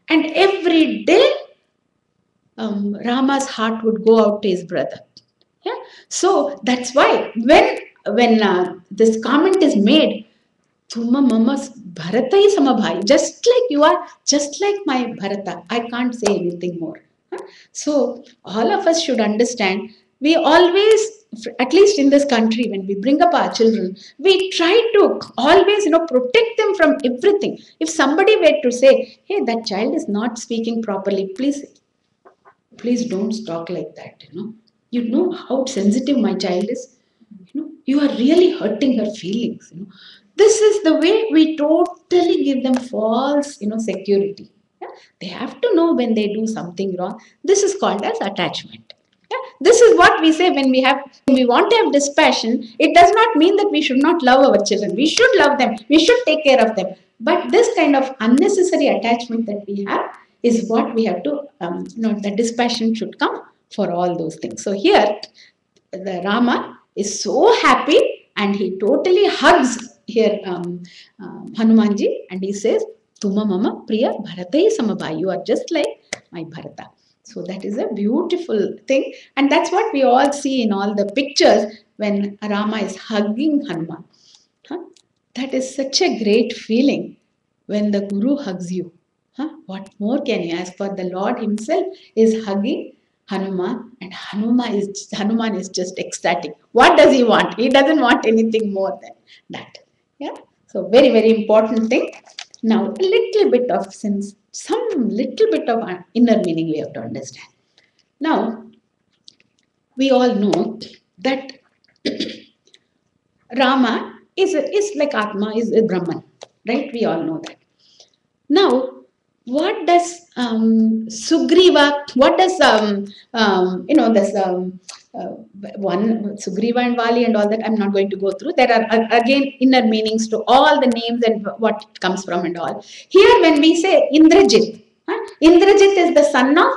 And every day, Rama's heart would go out to his brother. Yeah. So that's why when this comment is made, Tuma mama's Bharata is samabhai, just like you are, just like my Bharata. I can't say anything more. So all of us should understand, we always at least in this country, when we bring up our children, we try to always, protect them from everything. If somebody were to say, hey, that child is not speaking properly, please don't talk like that, You know how sensitive my child is. You are really hurting her feelings. This is the way we totally give them false, security. Yeah? They have to know when they do something wrong. This is called as attachment. Yeah? This is what we say when we want to have dispassion. It does not mean that we should not love our children. We should love them. We should take care of them. But this kind of unnecessary attachment that we have is what we have to, the dispassion should come for all those things. So here, the Rama is so happy and he totally hugs here Hanumanji and he says, Tuma mama priya bharatai samabhai. You are just like my Bharata. So that is a beautiful thing. And that's what we all see in all the pictures when Rama is hugging Hanuman. That is such a great feeling when the Guru hugs you. What more can you ask for? The Lord himself is hugging Hanuman, and Hanuman is just ecstatic. What does he want? He doesn't want anything more than that. Yeah. So very, very important thing. Now a little bit of inner meaning we have to understand. Now we all know that Rama is like Atma, is a Brahman, right? We all know that. Now, what does Sugriva, what does, this one, Sugriva and Vali and all that, I'm not going to go through. There are, again, inner meanings to all the names and what it comes from and all. Here, when we say Indrajit, Indrajit is the son of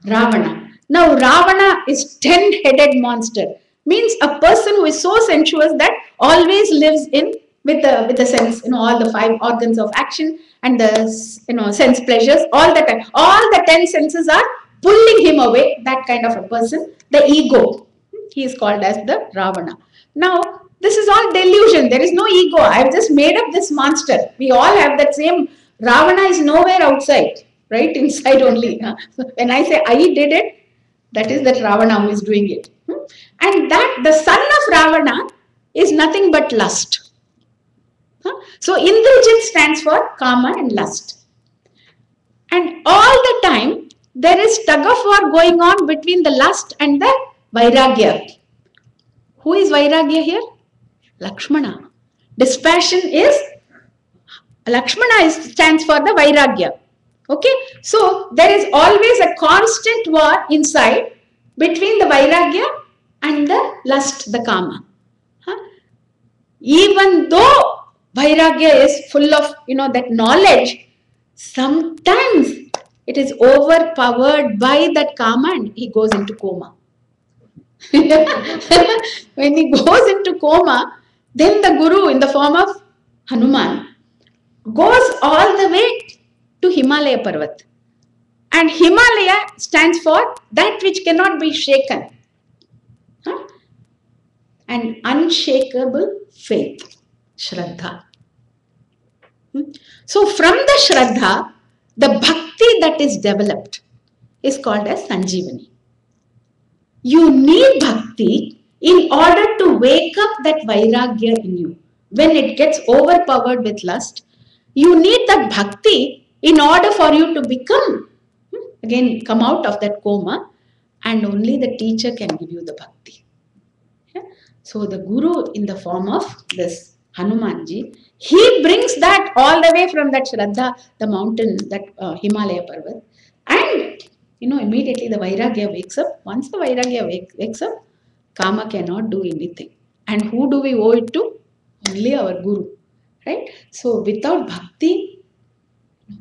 Ravana. Now, Ravana is 10-headed monster. Means a person who is so sensuous that always lives with the sense, all the 5 organs of action and the, sense pleasures all the time. All the 10 senses are pulling him away, that kind of a person. The ego, he is called as the Ravana. Now, this is all delusion. There is no ego. I have just made up this monster. We all have that same. Ravana is nowhere outside, right? Inside only. When I say I did it, that is that Ravana who is doing it. And that the son of Ravana is nothing but lust. So Indrajit stands for Kama and lust. And all the time there is tug of war going on between the lust and the Vairagya. Who is Vairagya here? Lakshmana. Dispassion is, Lakshmana stands for the Vairagya. Okay, so there is always a constant war inside between the Vairagya and the lust, the Kama. Even though Vairagya is full of, that knowledge, sometimes it is overpowered by that Kama and he goes into coma. When he goes into coma, then the Guru in the form of Hanuman goes all the way to Himalaya Parvat. And Himalaya stands for that which cannot be shaken. And unshakable faith, Shraddha. So from the Shraddha, the bhakti that is developed is called as Sanjeevani. You need bhakti in order to wake up that Vairagya in you. When it gets overpowered with lust, you need that bhakti in order for you to become, again, come out of that coma, and only the teacher can give you the bhakti. So the Guru in the form of this Hanumanji, he brings that all the way from that Shraddha, the mountain, that Himalaya Parvat, and immediately the Vairagya wakes up. Once the Vairagya wakes up, Kama cannot do anything. And who do we owe it to? Only our Guru, right? So without bhakti,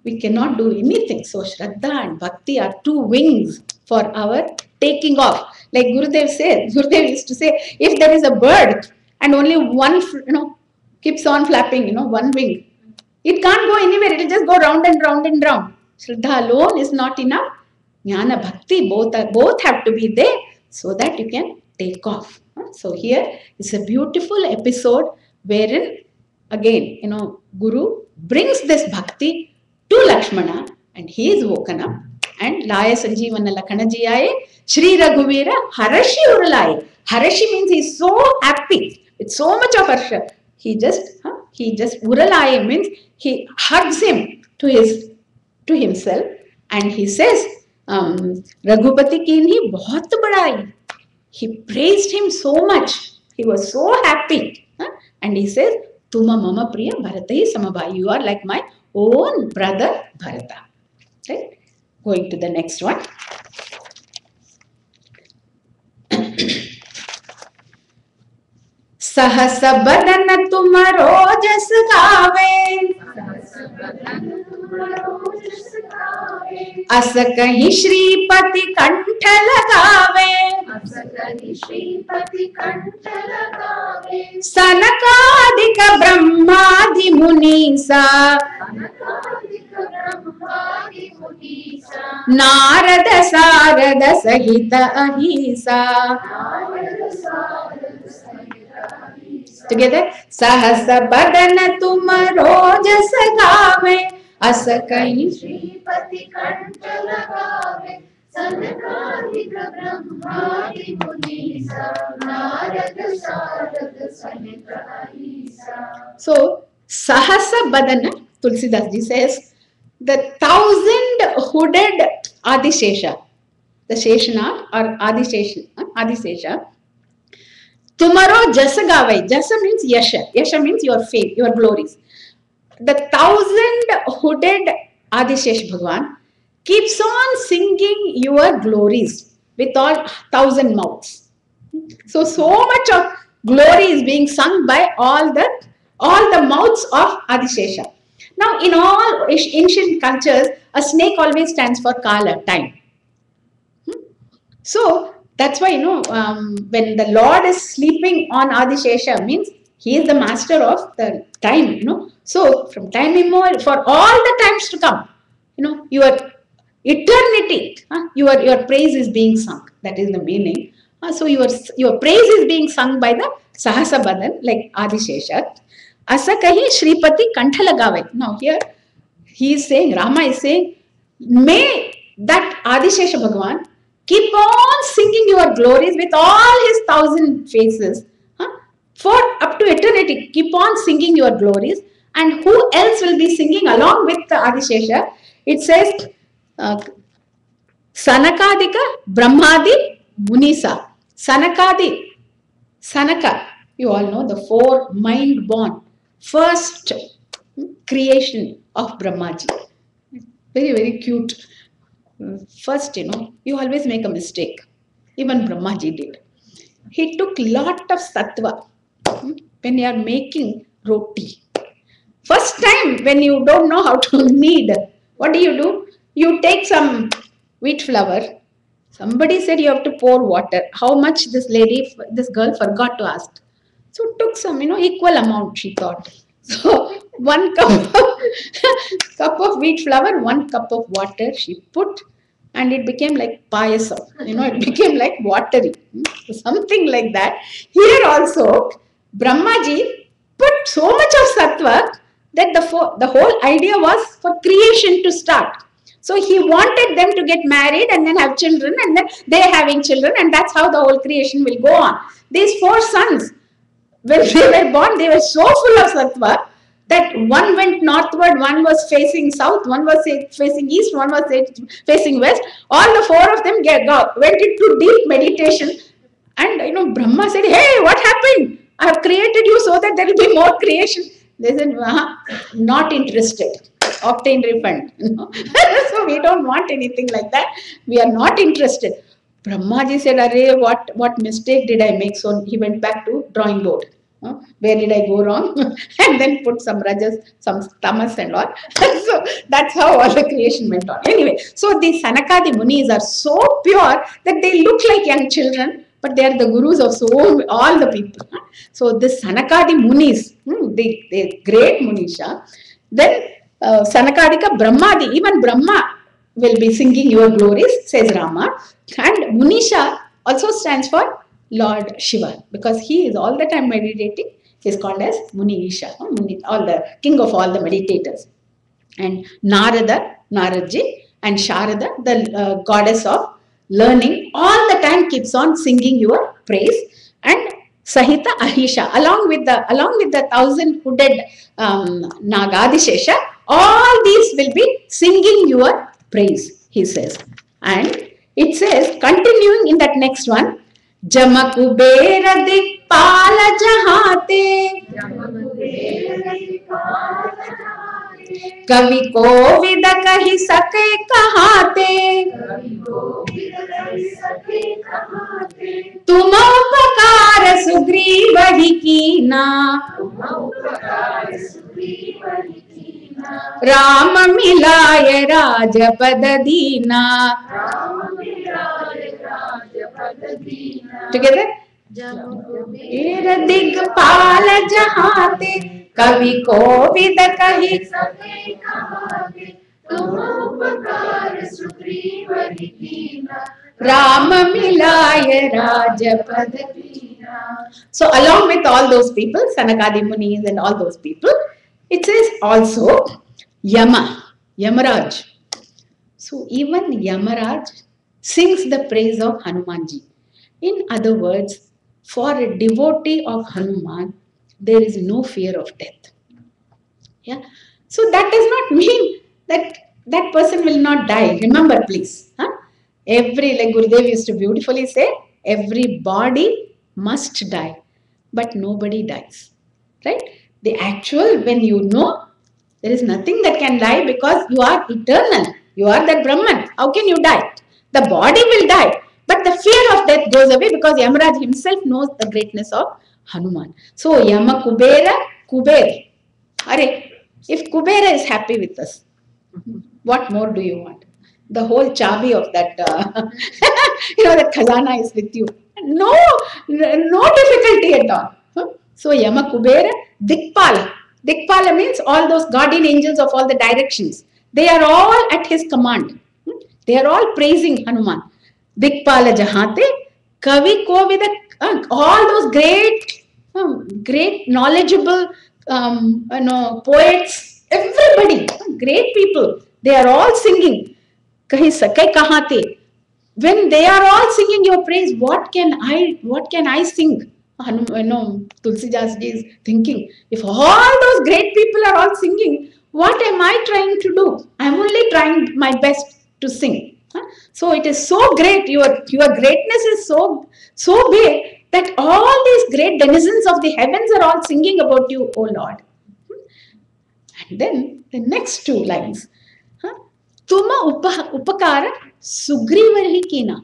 we cannot do anything. So Shraddha and Bhakti are 2 wings for our taking off. Like Gurudev used to say, if there is a bird and only one, keeps on flapping, one wing, it can't go anywhere. It will just go round and round and round. Shraddha alone is not enough. Jnana Bhakti, both have to be there so that you can take off. So here is a beautiful episode wherein, again, Guru brings this Bhakti to Lakshmana and he is woken up. And Laya Sanjeevana Lakhanaji aaye, Shri Raghuvira Harashi Uralaye. Harashi means he's so happy. It's so much of harsha. He just Uralaye means he hugs him to himself and he says, Raghupati ki inhi bahut badai. He praised him so much. He was so happy. And he says, Tuma mama priya bharatahi samabhai. You are like my own brother Bharata. Right? Going to the next one. सहस बदन तुमरो जस गावे अस कहीं श्रीपति कंठ लगावे सनकादिक ब्रह्मादि मुनीसा नारद सारद सहित अहिसा. Together, सहस बदन तुमरो जस गावे अस कहीं श्रीपति कंठ लगावे सनकादिक ब्रह्मादि मुनीसा नारद सारद सहित अहिसा. So, Sahasa Badana, Tulsidas ji says, the 1,000 hooded Adishesha, the Sheshana or Adishesha, Tumaro Jasa Gavai. Jasa means Yasha. Yasha means your fame, your glories. The 1,000 hooded Adishesh Bhagwan keeps on singing your glories with all 1,000 mouths. So much of glory is being sung by all the mouths of Adishesha. Now, in all ancient cultures, a snake always stands for Kala, time. So, that's why, when the Lord is sleeping on Adishesha, means he is the master of the time, So, from time immemorial, for all the times to come, your eternity, your praise is being sung. That is the meaning. So, your praise is being sung by the Sahasa Badan, like Adishesha. Asa kahi Shripati Kantha lagave. Now, here, he is saying, Rama is saying, may that Adishesha Bhagavan keep on singing your glories with all his 1,000 faces. For up to eternity, keep on singing your glories. And who else will be singing along with the Adishesha? It says, Sanakadika Brahmadi Munisa. Sanaka, you all know the 4 mind-born, first creation of Brahmaji. Very, very cute. First, you always make a mistake. Even Brahmaji did. He took lot of sattva when you are making roti. First time when you don't know how to knead, what do? You take some wheat flour. Somebody said you have to pour water. How much this girl forgot to ask. So took some, equal amount, she thought. So 1 cup of wheat flour, 1 cup of water she put, and it became like payasam. It became like watery. Something like that. Here also, Brahmaji put so much of sattva that the whole idea was for creation to start. So he wanted them to get married and then have children, and then they having children, and that's how the whole creation will go on. These 4 sons, when they were born, they were so full of sattva that one went northward, one was facing south, one was facing east, one was facing west. All the 4 of them went into deep meditation. And Brahma said, hey, what happened? I have created you so that there will be more creation. They said, not interested. Obtain refund. So we don't want anything like that. We are not interested. Brahmaji said, Array, what mistake did I make? So he went back to drawing board. Where did I go wrong? And then put some rajas, some tamas and all. So that's how all the creation went on. Anyway, so the Sanakadi Munis are so pure that they look like young children, but they are the gurus of all the people. So this Sanakadi Munis, the great Munisha, then Sanakadika Brahmadi, even Brahma will be singing your glories, says Rama. And Munisha also stands for Lord Shiva, because he is all the time meditating. He is called as Munisha, all the king of all the meditators. And Naradji, and Sharada, the goddess of learning, all the time keeps on singing your praise. Sahita Ahisha, along with the 1,000 hooded Nagadishesha, all these will be singing your praise, he says. And it says, continuing in that next one, Jamakubera Dikpala Jahate, कवि कोविद कहि सके कहाते, तुम उपकार सुग्रीव ही कीना, राम मिलाय राजपद दीना. Together, Digpal जहाते, कवि कोविद कहि सके कहाते, तुम उपकार सुग्रीव ही कीना, राम मिलाय राजपद दीना. So along with all those people, Sanakadi Munis and all those people, it says also Yamaraj. So even Yamaraj sings the praise of Hanumanji. In other words, for a devotee of Hanuman, there is no fear of death. Yeah. So that does not mean that that person will not die. Remember, please. Huh? Like Gurudev used to beautifully say, every body must die, but nobody dies. Right? The actual, when you know, there is nothing that can die because you are eternal. You are that Brahman. How can you die? The body will die, but the fear of death goes away because Yamaraj himself knows the greatness of Hanuman. So Yama Kubera, Kuber. Are, if Kubera is happy with us, what more do you want? The whole chabi of that, that khazana is with you. No difficulty at all. So Yama Kubera, Dikpala. Dikpala means all those guardian angels of all the directions. They are all at his command. They are all praising Hanuman. Dikpala Jahate, Kavi Kovida, all those great knowledgeable poets, everybody, great people, they are all singing. Kahi Sakai Kahate. When they are all singing your praise, what can I sing? Tulsidas ji is thinking, if all those great people are all singing, what am I trying to do? I am only trying my best to sing. So it is so great, your greatness is so big that all these great denizens of the heavens are all singing about you, O Lord. And then the next two lines. Tuma upakara Sugriva hi kina.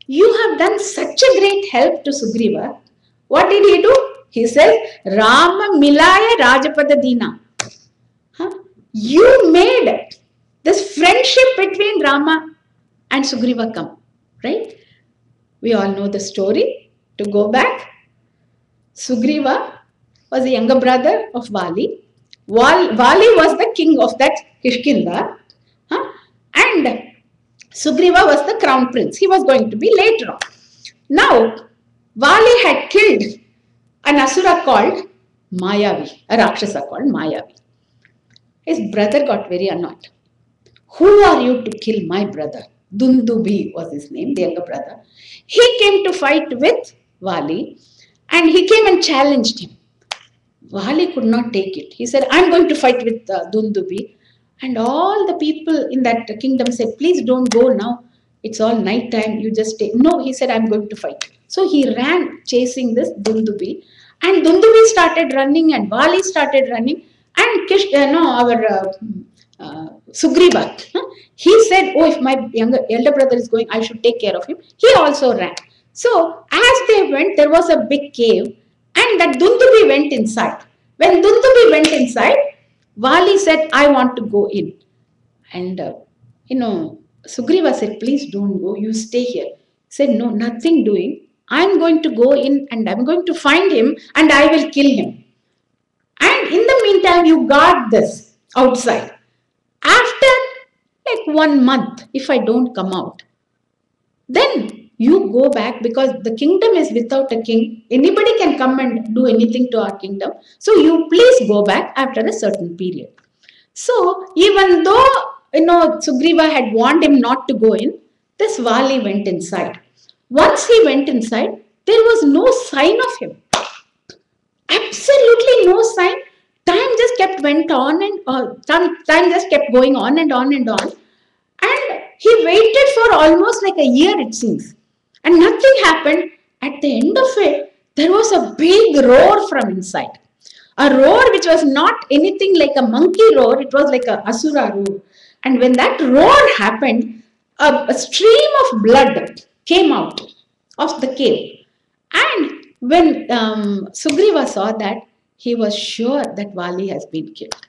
You have done such a great help to Sugriva. What did he do? He says, Rama milaya rajapada dina. You made this friendship between Rama and Sugriva come. Right? We all know the story. To go back, Sugriva was the younger brother of Vali. Vali was the king of that Kishkinda. And Sugriva was the crown prince. He was going to be later on. Now, Vali had killed an asura called Mayavi, a Rakshasa called Mayavi. His brother got very annoyed. Who are you to kill my brother? Dundubi was his name, the younger brother. He came to fight with Vali and he came and challenged him. Vali could not take it. He said, I'm going to fight with Dundubi. And all the people in that kingdom said, please don't go now. It's all night time. You just stay. No, he said, I'm going to fight. So he ran chasing this Dundubi. And Dundubi started running and Vali started running. And Sugriva, he said, oh, if my elder brother is going, I should take care of him. He also ran. So as they went, there was a big cave. And that Dundubi went inside. When Dundubi went inside, Vali said, I want to go in. And, Sugriva said, please don't go. You stay here. He said, no, nothing doing. I'm going to go in and I'm going to find him and I will kill him. And in the meantime, you guard this outside. After like 1 month, if I don't come out, then you go back because the kingdom is without a king. Anybody can come and do anything to our kingdom. So you please go back after a certain period. So even though, Sugriva had warned him not to go in, this Vali went inside. Once he went inside, there was no sign of him. Absolutely no sign. Time just kept went on and time just kept going on and on and on. And he waited for almost like a year, it seems. And nothing happened. At the end of it, there was a big roar from inside. A roar which was not anything like a monkey roar, it was like a asura roar. And when that roar happened, a stream of blood came out of the cave. And when Sugriva saw that, he was sure that Vali has been killed.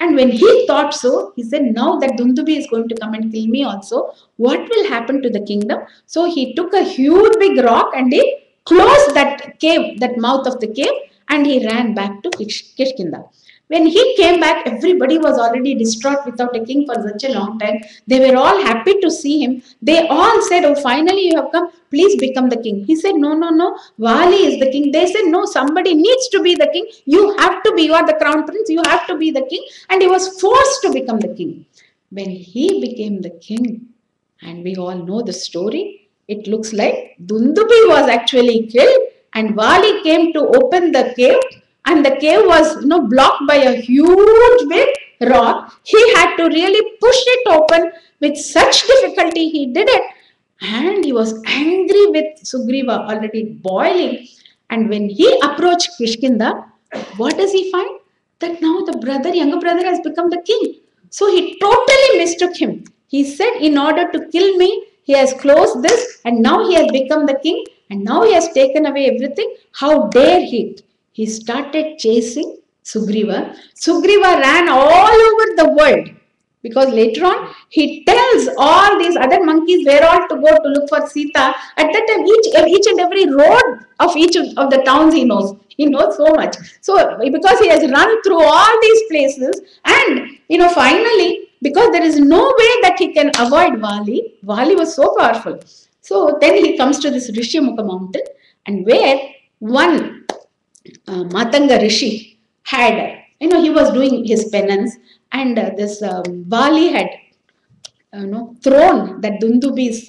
And when he thought so, he said, now that Dundubi is going to come and kill me also, what will happen to the kingdom? So he took a huge big rock and he closed that cave, that mouth of the cave, and he ran back to Kishkinda. When he came back, everybody was already distraught without a king for such a long time. They were all happy to see him. They all said, oh, finally you have come. Please become the king. He said, no, no, no. Vali is the king. They said, no, somebody needs to be the king. You have to be. You are the crown prince. You have to be the king. And he was forced to become the king. When he became the king, and we all know the story, it looks like Dundubi was actually killed and Vali came to open the cave, and the cave was blocked by a huge big rock. He had to really push it open with such difficulty. He did it, and he was angry with Sugriva, already boiling. And when he approached Kishkinda, what does he find? That now the younger brother has become the king. So he totally mistook him. He said, in order to kill me, he has closed this, and now he has become the king, and now he has taken away everything. How dare he? He started chasing Sugriva. Sugriva ran all over the world, because later on he tells all these other monkeys where all to go to look for Sita. At that time, each and every road of each of the towns he knows. He knows so much. So because he has run through all these places, and finally, because there is no way that he can avoid Vali. Vali was so powerful. So then he comes to this Rishyamukha mountain, and where one Matanga Rishi had, he was doing his penance, and this Vali had, thrown that Dundubi's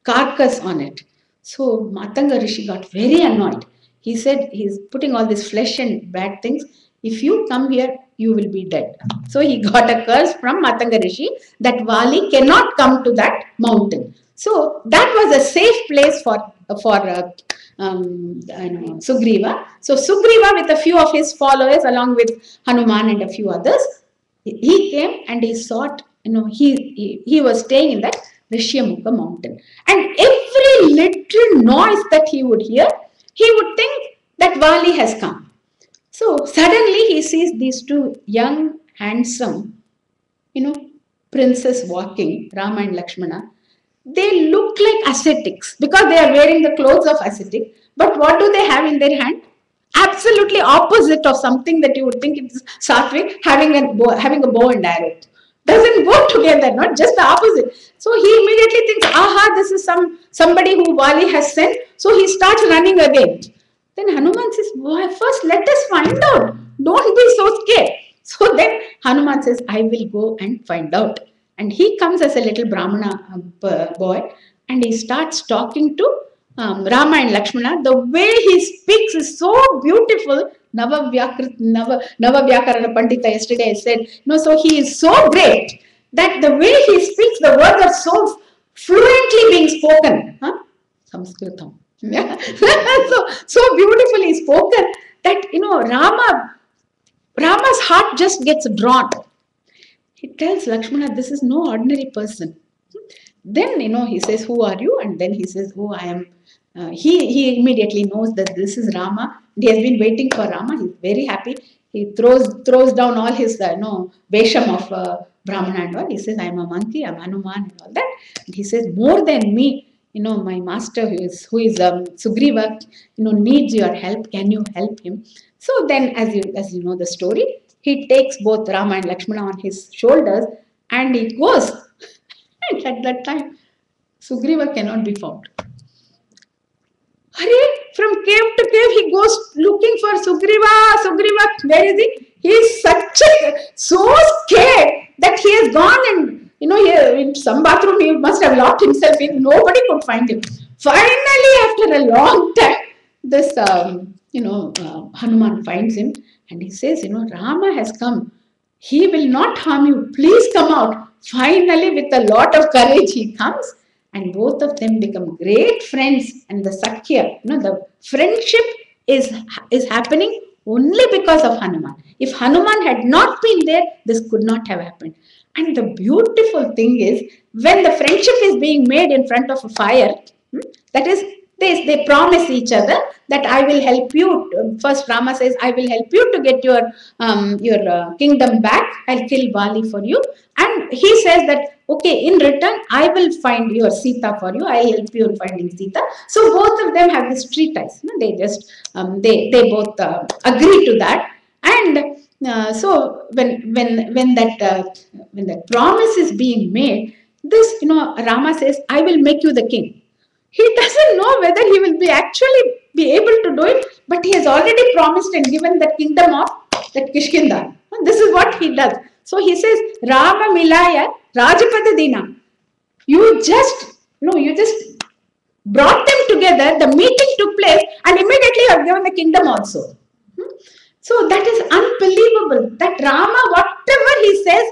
carcass on it. So Matanga Rishi got very annoyed. He said, he's putting all this flesh and bad things. If you come here, you will be dead. So he got a curse from Matanga Rishi that Vali cannot come to that mountain. So that was a safe place for Sugriva. So Sugriva, with a few of his followers, along with Hanuman and a few others, he came and he sought, he was staying in that Rishyamukha mountain. And every little noise that he would hear, he would think that Vali has come. So suddenly he sees these two young, handsome, princes walking, Rama and Lakshmana. They look like ascetics because they are wearing the clothes of ascetic. But what do they have in their hand? Absolutely opposite of something that you would think it is Sattvic, having a bow and arrow. Doesn't go together, not just the opposite. So he immediately thinks, aha, this is somebody who Vali has sent. So he starts running again. Then Hanuman says, first let us find out. Don't be so scared. So then Hanuman says, I will go and find out. And he comes as a little Brahmana boy, and he starts talking to Rama and Lakshmana. The way he speaks is so beautiful. Nava Vyakarana Pandita yesterday I said, so he is so great that the way he speaks, the words are so fluently being spoken. Sanskritam. Yeah. so beautifully spoken that, Rama's heart just gets drawn. He tells Lakshmana, this is no ordinary person. Then, he says, who are you? And then he says, oh, I am. He immediately knows that this is Rama. He has been waiting for Rama. He's very happy. He throws down all his, Vesham of Brahmana and all. He says, I am a monkey, I am Hanuman and all that. And he says, more than me, my master who is Sugriva, needs your help. Can you help him? So then, as you know the story, he takes both Rama and Lakshmana on his shoulders and he goes. And at that time, Sugriva cannot be found. From cave to cave, he goes looking for Sugriva, where is he? He is so scared that he has gone and, in some bathroom he must have locked himself in. Nobody could find him. Finally, after a long time, this Hanuman finds him and he says, Rama has come. He will not harm you. Please come out. Finally, with a lot of courage, he comes and both of them become great friends. And the Sakya, the friendship is happening only because of Hanuman. If Hanuman had not been there, this could not have happened. And the beautiful thing is, when the friendship is being made in front of a fire, that is, they promise each other that I will help you. First, Rama says, I will help you to get your kingdom back. I'll kill Bali for you. And he says that, okay, in return, I will find your Sita for you. I'll help you in finding Sita. So both of them have this treatise. They just, they both agree to that. And so when that promise is being made, this, Rama says, I will make you the king. He doesn't know whether he will be able to do it, but he has already promised and given the kingdom of that Kishkinda. This is what he does. So he says, Rama Milaya Rajapada Dina. You just brought them together, the meeting took place, and immediately you have given the kingdom also. So that is unbelievable. That Rama, whatever he says,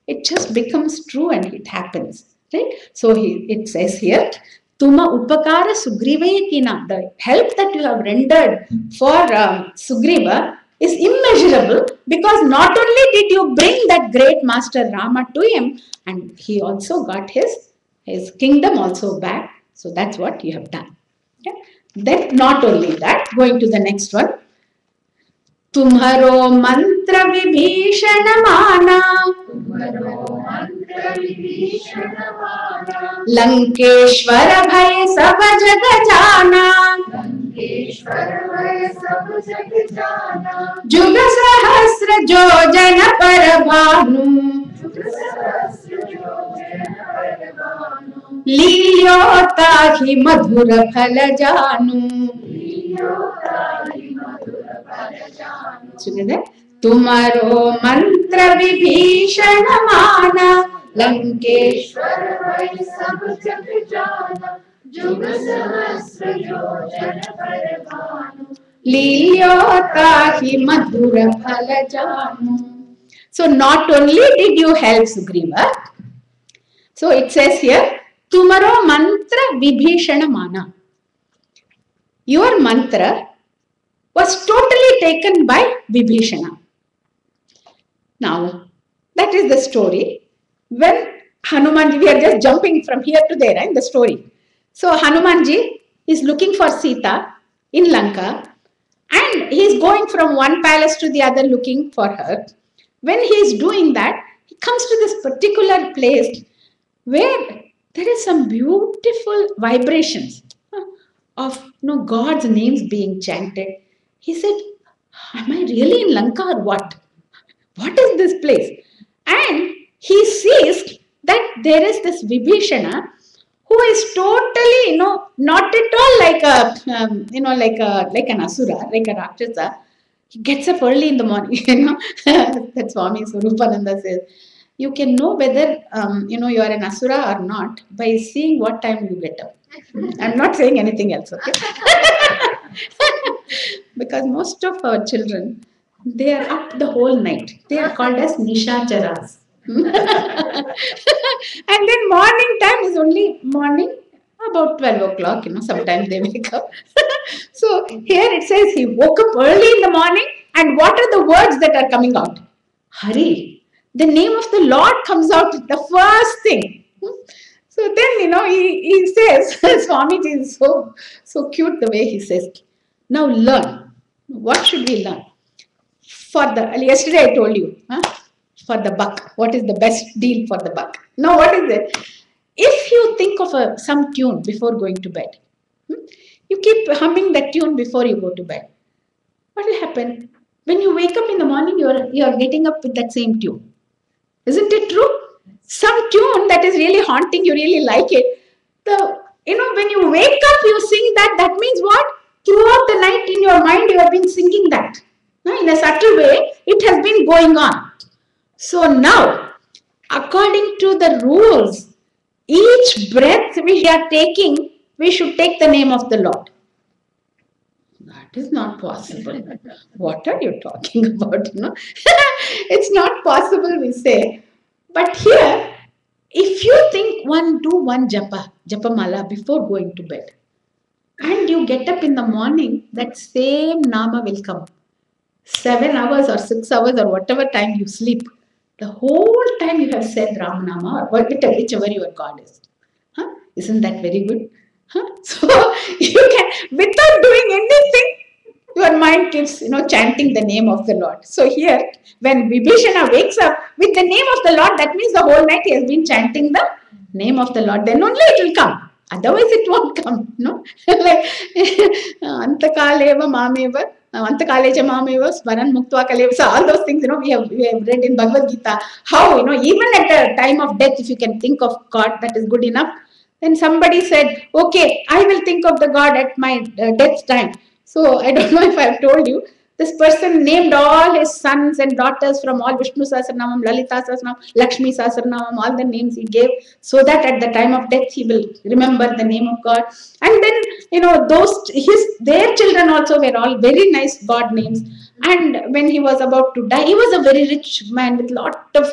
it just becomes true and it happens. Right? So it says here, Tuma Upakara Sugriva Kina, the help that you have rendered for Sugriva is immeasurable, because not only did you bring that great master Rama to him, and he also got his kingdom also back. So that's what you have done. Okay? Then not only that, going to the next one. तुम्हारो मंत्र विभीषण माना, लंकेश्वर भय सब जग जाना, जुग सहस्र जो जन पर भानु, लील्यो ताहि मधुर फल जानू. Together, तुम्हारो मंत्र विभीषण माना, लंकेश्वर भय सब जग जाना, जुग सहस्र जो जन पर भानु, लील्यो ताहि मधुर फल जानू. So not only did you help Sugriva, so it says here, तुम्हारो मंत्र विभीषण माना. Your mantra was totally taken by Vibhishana. Now, that is the story. When Hanumanji, we are just jumping from here to there in the story. So, Hanumanji is looking for Sita in Lanka and he is going from one palace to the other looking for her. When he is doing that, he comes to this particular place where there is some beautiful vibrations of God's names being chanted. He said, am I really in Lanka or what? What is this place? And he sees that there is this Vibhishana who is totally, not at all like like an asura, like a rakshasa. He gets up early in the morning, That's Swami Swarupananda says. You can know whether, you are an asura or not by seeing what time you get up. I'm not saying anything else, okay? Because most of our children, they are up the whole night. They are called as nishacharas. And then morning time is only morning, about 12 o'clock, sometimes they wake up. So here it says he woke up early in the morning, and what are the words that are coming out? Hari. The name of the Lord comes out the first thing. So then, he says, Swami is so cute the way he says, now learn. What should we learn? Yesterday I told you, for the buck, what is the best deal for the buck? Now what is it? If you think of some tune before going to bed, you keep humming that tune before you go to bed. What will happen? When you wake up in the morning, you are getting up with that same tune. Isn't it true? Some tune that is really haunting, you really like it. When you wake up, you sing that. That means what? Throughout the night in your mind, you have been singing that. In a subtle way, it has been going on. So now, according to the rules, each breath we are taking, we should take the name of the Lord. is not possible. What are you talking about? It's not possible, we say. But here, if you think do one japamala before going to bed, and you get up in the morning, that same nama will come. 7 hours or 6 hours or whatever time you sleep, the whole time you have said Ramanama or whichever your God is. Huh? Isn't that very good? Huh? So you can, without doing anything, your mind keeps, chanting the name of the Lord. So here, when Vibhishana wakes up with the name of the Lord, that means the whole night he has been chanting the name of the Lord. Then only it will come. Otherwise, it won't come. No, like Antakaleva Mameva. Antakaleja Mameva, Smaran Muktva Kaleva. So all those things, we have read in Bhagavad Gita. How, even at the time of death, if you can think of God, that is good enough. Then somebody said, okay, I will think of the God at my death time. So I don't know if I have told you, this person named all his sons and daughters from all Vishnu Sahasranamam, Lalita Sahasranamam, Lakshmi Sahasranamam, all the names he gave, so that at the time of death he will remember the name of God. And then, their children also were all very nice God names. And when he was about to die, he was a very rich man with lot of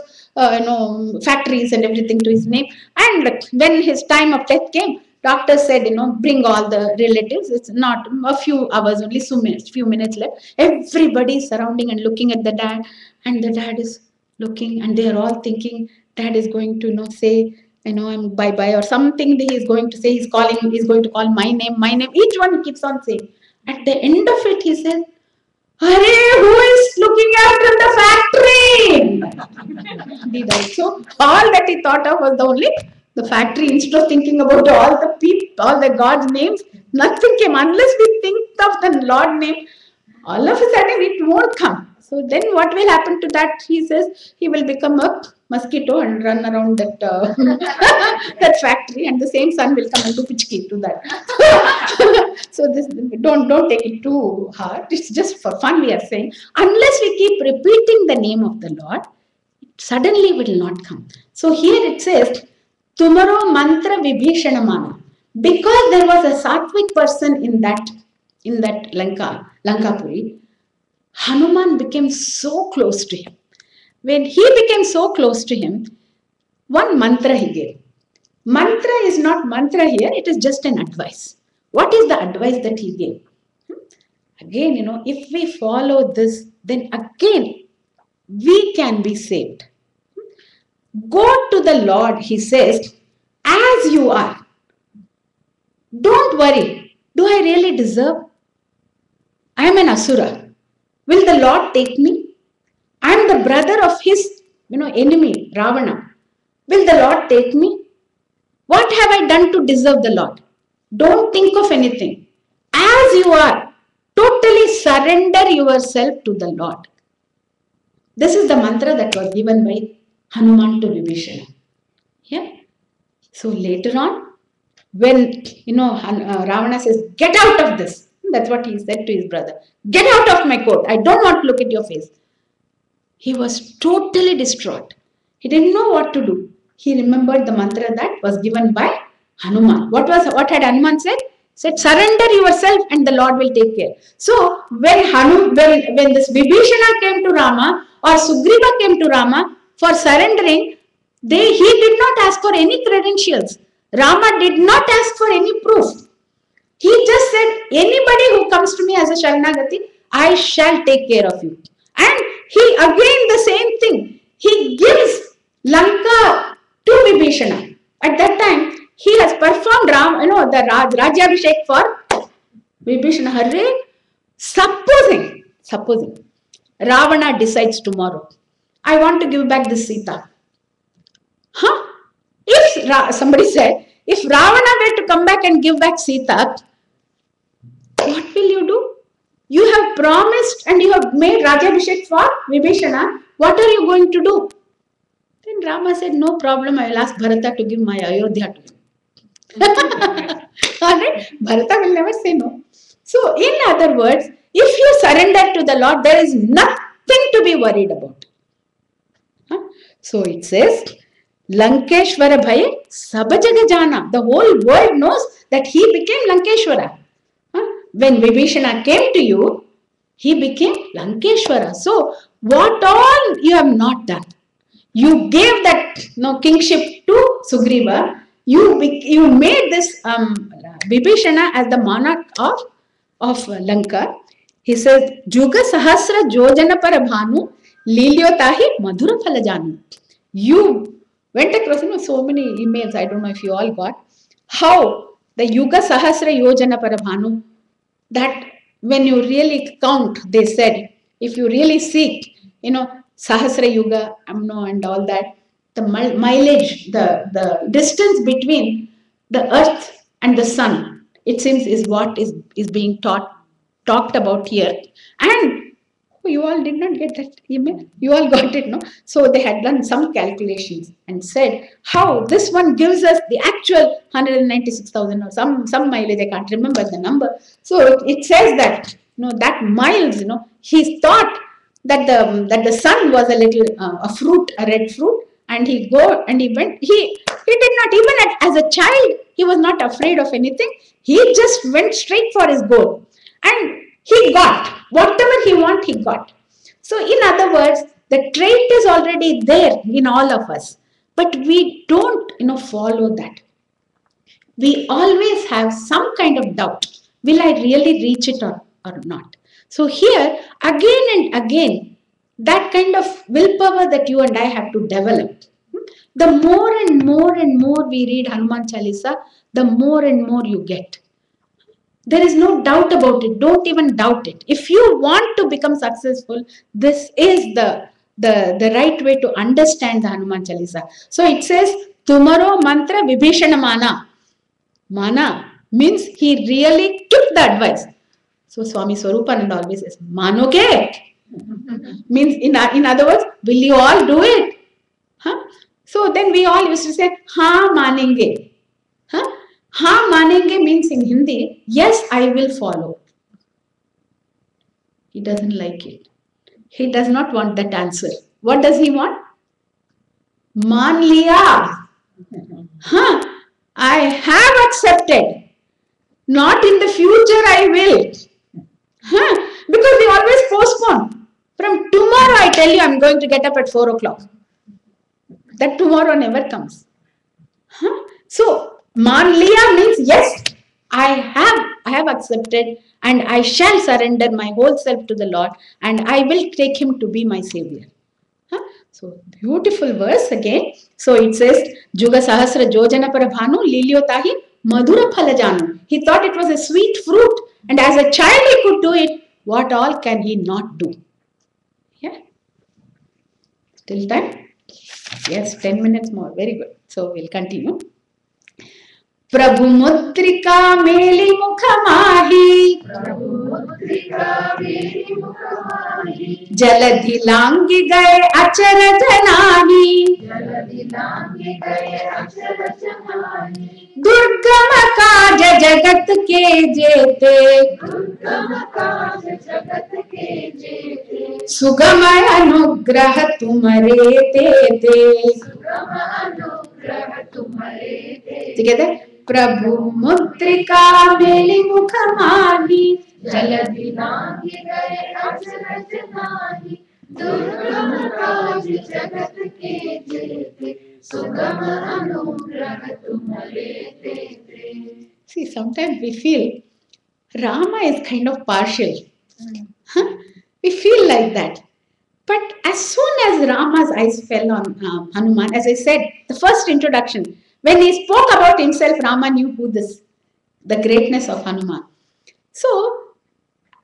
factories and everything to his name. And when his time of death came, doctor said, bring all the relatives. It's not a few hours, only few minutes left. Everybody is surrounding and looking at the dad, and the dad is looking, and they are all thinking, dad is going to, say, I'm bye-bye or something. He is going to say, he's going to call my name. Each one keeps on saying. At the end of it, he said, Hare, who is looking after the factory? He died. So all that he thought of was the factory. Instead of thinking about all the people, all the God's names, nothing came. Unless we think of the Lord name, all of a sudden it won't come. So then what will happen to that? He says he will become a mosquito and run around that that factory, and the same sun will come and do pichki to that. So this, don't take it too hard. It's just for fun we are saying. Unless we keep repeating the name of the Lord, suddenly it will not come. So here it says, Tumaro mantra vibhishana mana. Because there was a sattvic person in that Lankapuri, Hanuman became so close to him. When he became so close to him, one mantra he gave. Mantra is not mantra here, it is just an advice. What is the advice that he gave? Again, if we follow this, then again, we can be saved. Go to the Lord, he says, as you are. Don't worry. Do I really deserve? I am an Asura. Will the Lord take me? I am the brother of his, enemy, Ravana. Will the Lord take me? What have I done to deserve the Lord? Don't think of anything. As you are, totally surrender yourself to the Lord. This is the mantra that was given by Hanuman to Vibhishana. Yeah. So later on, when Ravana says, get out of this. That's what he said to his brother. Get out of my court. I don't want to look at your face. He was totally distraught. He didn't know what to do. He remembered the mantra that was given by Hanuman. What had Hanuman said? Said, surrender yourself and the Lord will take care. So when this Vibhishana came to Rama or Sugriva came to Rama for surrendering, he did not ask for any credentials. Rama did not ask for any proof. He just said, anybody who comes to me as a Sharanagati, I shall take care of you. And he again the same thing. He gives Lanka to Vibhishana. At that time, he has performed the Rajyabhishek for Vibhishana. Hare, supposing Ravana decides tomorrow, I want to give back this Sita. If somebody said, if Ravana were to come back and give back Sita, what will you do? You have promised and you have made Rajyabhishek for Vibhishana. What are you going to do? Then Rama said, no problem, I will ask Bharata to give my Ayodhya to him. Alright? Bharata will never say no. So, in other words, if you surrender to the Lord, there is nothing to be worried about. So, it says, Lankeshwara Bhaye Sabajaga Jana. The whole world knows that he became Lankeshwara. when Vibhishana came to you, he became Lankeshwara. So, what all you have not done? You gave that kingship to Sugriva. You made this Vibhishana as the monarch of Lanka. He says, Juga Sahasra Jojana Parabhanu Lilyotahi Madhura Phalajanu. You went across so many emails, I don't know if you all got, how the Yuga Sahasra Yojana Parabhanu, that when you really count, they said, if you really seek, Sahasra Yuga, and all that, the mileage, the distance between the earth and the sun, it seems is what is being talked about here. And you all did not get that email. You all got it, no? So they had done some calculations and said how this one gives us the actual 196,000 or some mileage. I can't remember the number. So it says that that miles. He thought that the sun was a little a red fruit, and he went. He did not even as a child. He was not afraid of anything. He just went straight for his goal, and he got whatever he want. He got. So in other words, the trait is already there in all of us, but we don't follow that. We always have some kind of doubt. Will I really reach it or not? So here, again and again, that kind of willpower that you and I have to develop. The more and more and more we read Hanuman Chaalisa, the more and more you get. There is no doubt about it. Don't even doubt it. If you want to become successful, this is the right way to understand the Hanuman Chalisa. So it says, Tumaro mantra Vibhishana mana. Mana means he really took the advice. So Swami Swarupananda always says, Manoge. Means in other words, will you all do it? Huh? So then we all used to say, Ha manenge. Huh? Ha manenge means in Hindi, yes, I will follow. He doesn't like it. He does not want that answer. What does he want? Man liya. Huh? I have accepted. Not in the future I will. Huh? Because we always postpone. From tomorrow I tell you I'm going to get up at 4 o'clock. That tomorrow never comes. Huh? So, man liya means yes, I have accepted and I shall surrender my whole self to the Lord and I will take him to be my savior. Huh? So, beautiful verse again. So, it says, Juga Sahasra Jojana Parabhanu Lilyotahi Madhura Phalajanu. He thought it was a sweet fruit and as a child he could do it. What all can he not do? Yeah. Still time? Yes, 10 minutes more. Very good. So, we'll continue. प्रभु मुद्रिका मेली मुख माही जलधि लांगी गए अचरज नाही दुर्गम काज जगत के जेते सुगम अनुग्रह तुम्हारे तेते Together, Prabhu Mutrika Meli Mukhamani Jaladi Langi Gaye Acharaj Nahi Durgam Kaj Jagat Ke Jete Sugama Anugrah Tumhare Tete. See, sometimes we feel Rama is kind of partial. Huh? We feel like that. But as soon as Rama's eyes fell on Hanuman, as I said, the first introduction, when he spoke about himself, Rama knew the greatness of Hanuman. So,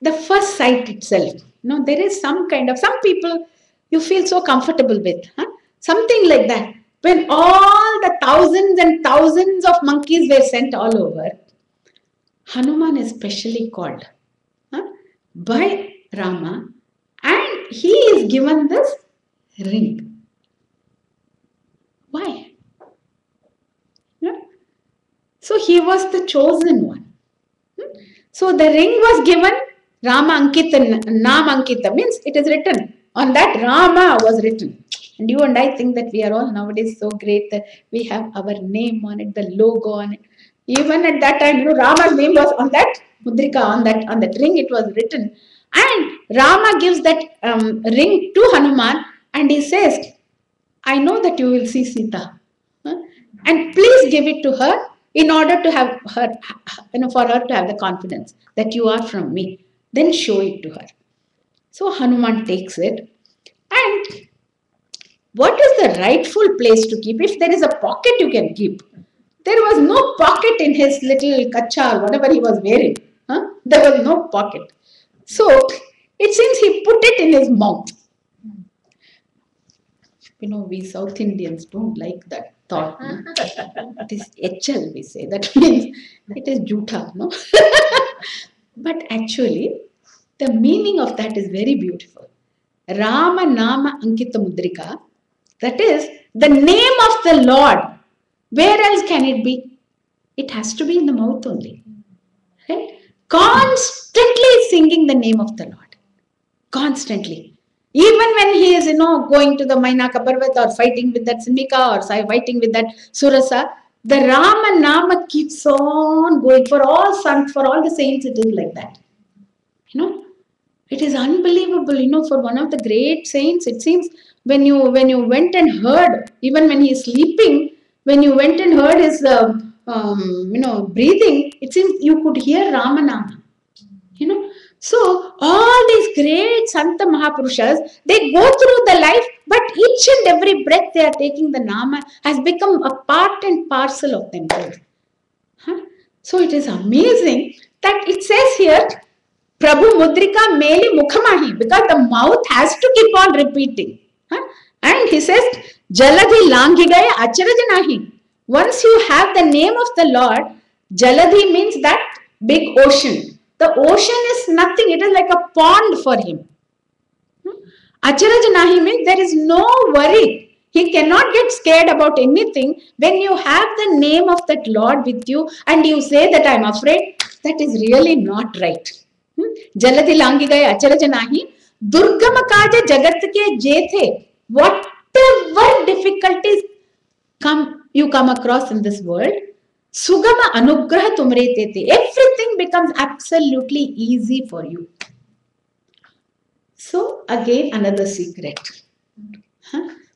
the first sight itself, there is some people you feel so comfortable with. Huh? Something like that. When all the thousands and thousands of monkeys were sent all over, Hanuman is specially called by Rama. And he is given this ring. Why? Yeah. So he was the chosen one. So the ring was given Rama Ankita, Nam Ankita means it is written. On that Rama was written. And you and I think that we are all nowadays so great that we have our name on it, the logo on it. Even at that time, Rama's name was on that mudrika on that ring. It was written, and Rama gives that ring to Hanuman, and he says, "I know that you will see Sita, and please give it to her in order to have her, for her to have the confidence that you are from me. Then show it to her." So Hanuman takes it, and what is the rightful place to keep? If there is a pocket, you can keep. There was no pocket in his little kacha, whatever he was wearing. There was no pocket. So it seems he put it in his mouth. We South Indians don't like that thought. No? This HL we say. That means it is jutha. No? But actually, the meaning of that is very beautiful. Rama Nama Ankita Mudrika. That is the name of the Lord. Where else can it be? It has to be in the mouth only. Right? Constantly singing the name of the Lord. Constantly. Even when he is, going to the Mainaka Parvat or fighting with that Simika or fighting with that Surasa, the Rama Nama keeps on going. For all sons, for all the saints, it is like that. It is unbelievable. For one of the great saints, it seems when you went and heard, even when he is sleeping, when you went and heard his breathing, it seems you could hear Rama Nama. So all these great Santa Mahapurushas, they go through the life, but each and every breath they are taking the Nama has become a part and parcel of themselves. So it is amazing that it says here, Prabhu Mudrika Meli Mukhamahi, because the mouth has to keep on repeating. And he says, Jaladhi Langigaya Acharajanahi. Once you have the name of the Lord, Jaladhi means that big ocean. The ocean is nothing, it is like a pond for him. Acharajanahi means there is no worry. He cannot get scared about anything. When you have the name of that Lord with you and you say that I am afraid, that is really not right. Jaladi langi gaye acharajanahi, durgama kaja jagat ke jethe. Whatever difficulties you come across in this world, sugama anugraha tumre tete. Everything becomes absolutely easy for you. So again, another secret.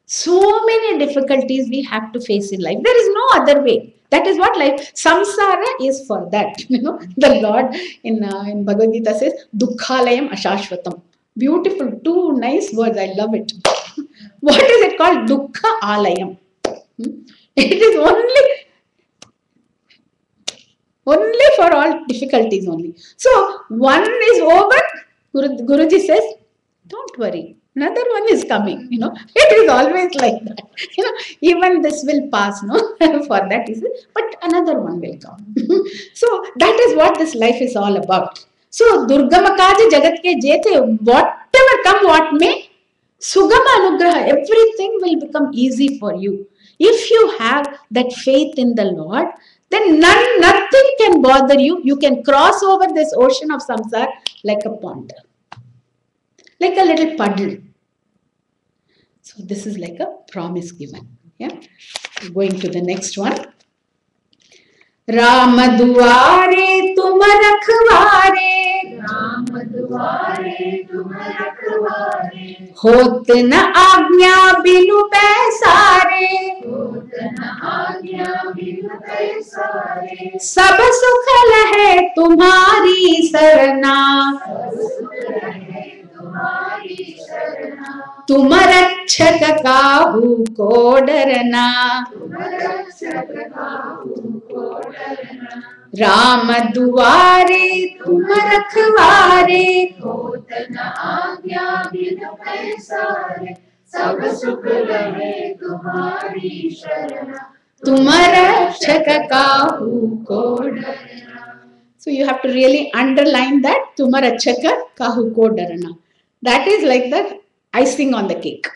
So many difficulties we have to face in life. There is no other way. That is what life. Samsara is for that. The Lord in Bhagavad Gita says, Dukkhalayam Ashashvatam. Beautiful, two nice words. I love it. What is it called? Dukkha Alayam. It is only for all difficulties only. So one is over. Guruji says, don't worry. Another one is coming. It is always like that. Even this will pass, no? For that is it. But another one will come. So that is what this life is all about. So Durgama Kaja Jagat ke Jethe, whatever come what may, Sugama Anugraha, everything will become easy for you. If you have that faith in the Lord, then nothing can bother you. You can cross over this ocean of samsara like a pond. Like a little puddle. So this is like a promise given. Yeah. Going to the next one. Ram duare tum rakhware. Ram duare tum rakhware. Hot na agnya binu paisare. Hot na agnya binu paisare. Sab sukh lahe tumhari sarna. तुम रक्षक काहू को डरना राम दुआरे तुम रखवारे होत न आज्ञा बिनु पैसारे सब सुख रहे तुम्हारी शरण तुम रक्षक काहू को डरना. So you have to really underline that Tuma Rachaka Kahu Ko Darana. That is like the icing on the cake.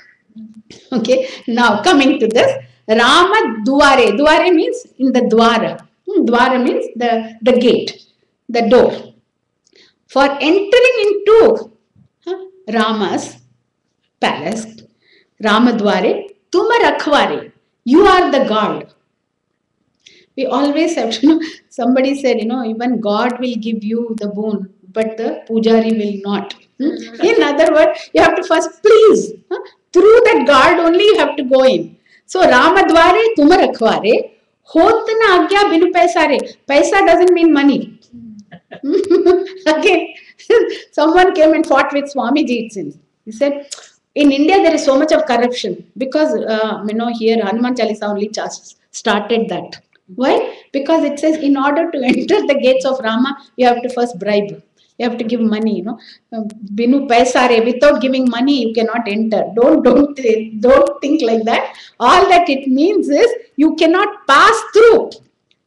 Okay. Now coming to this, Rama Duare. Duare means in the Dwara. Dwara means the gate, the door. For entering into Rama's palace, Rama Dware, Tuma Rakhware. You are the guard. We always have to know. Somebody said, even God will give you the boon, but the pujari will not. In other words, you have to first please. Through that God only you have to go in. So Ramadware tum rakhware, hot na agya binu paisa re. Paisa doesn't mean money. Again, someone came and fought with Swamiji, it seems. He said, in India there is so much of corruption because, here Hanuman Chalisa only just started that. Why? Because it says in order to enter the gates of Rama, you have to first bribe. You have to give money, Binu paisare, without giving money, you cannot enter. Don't think like that. All that it means is you cannot pass through.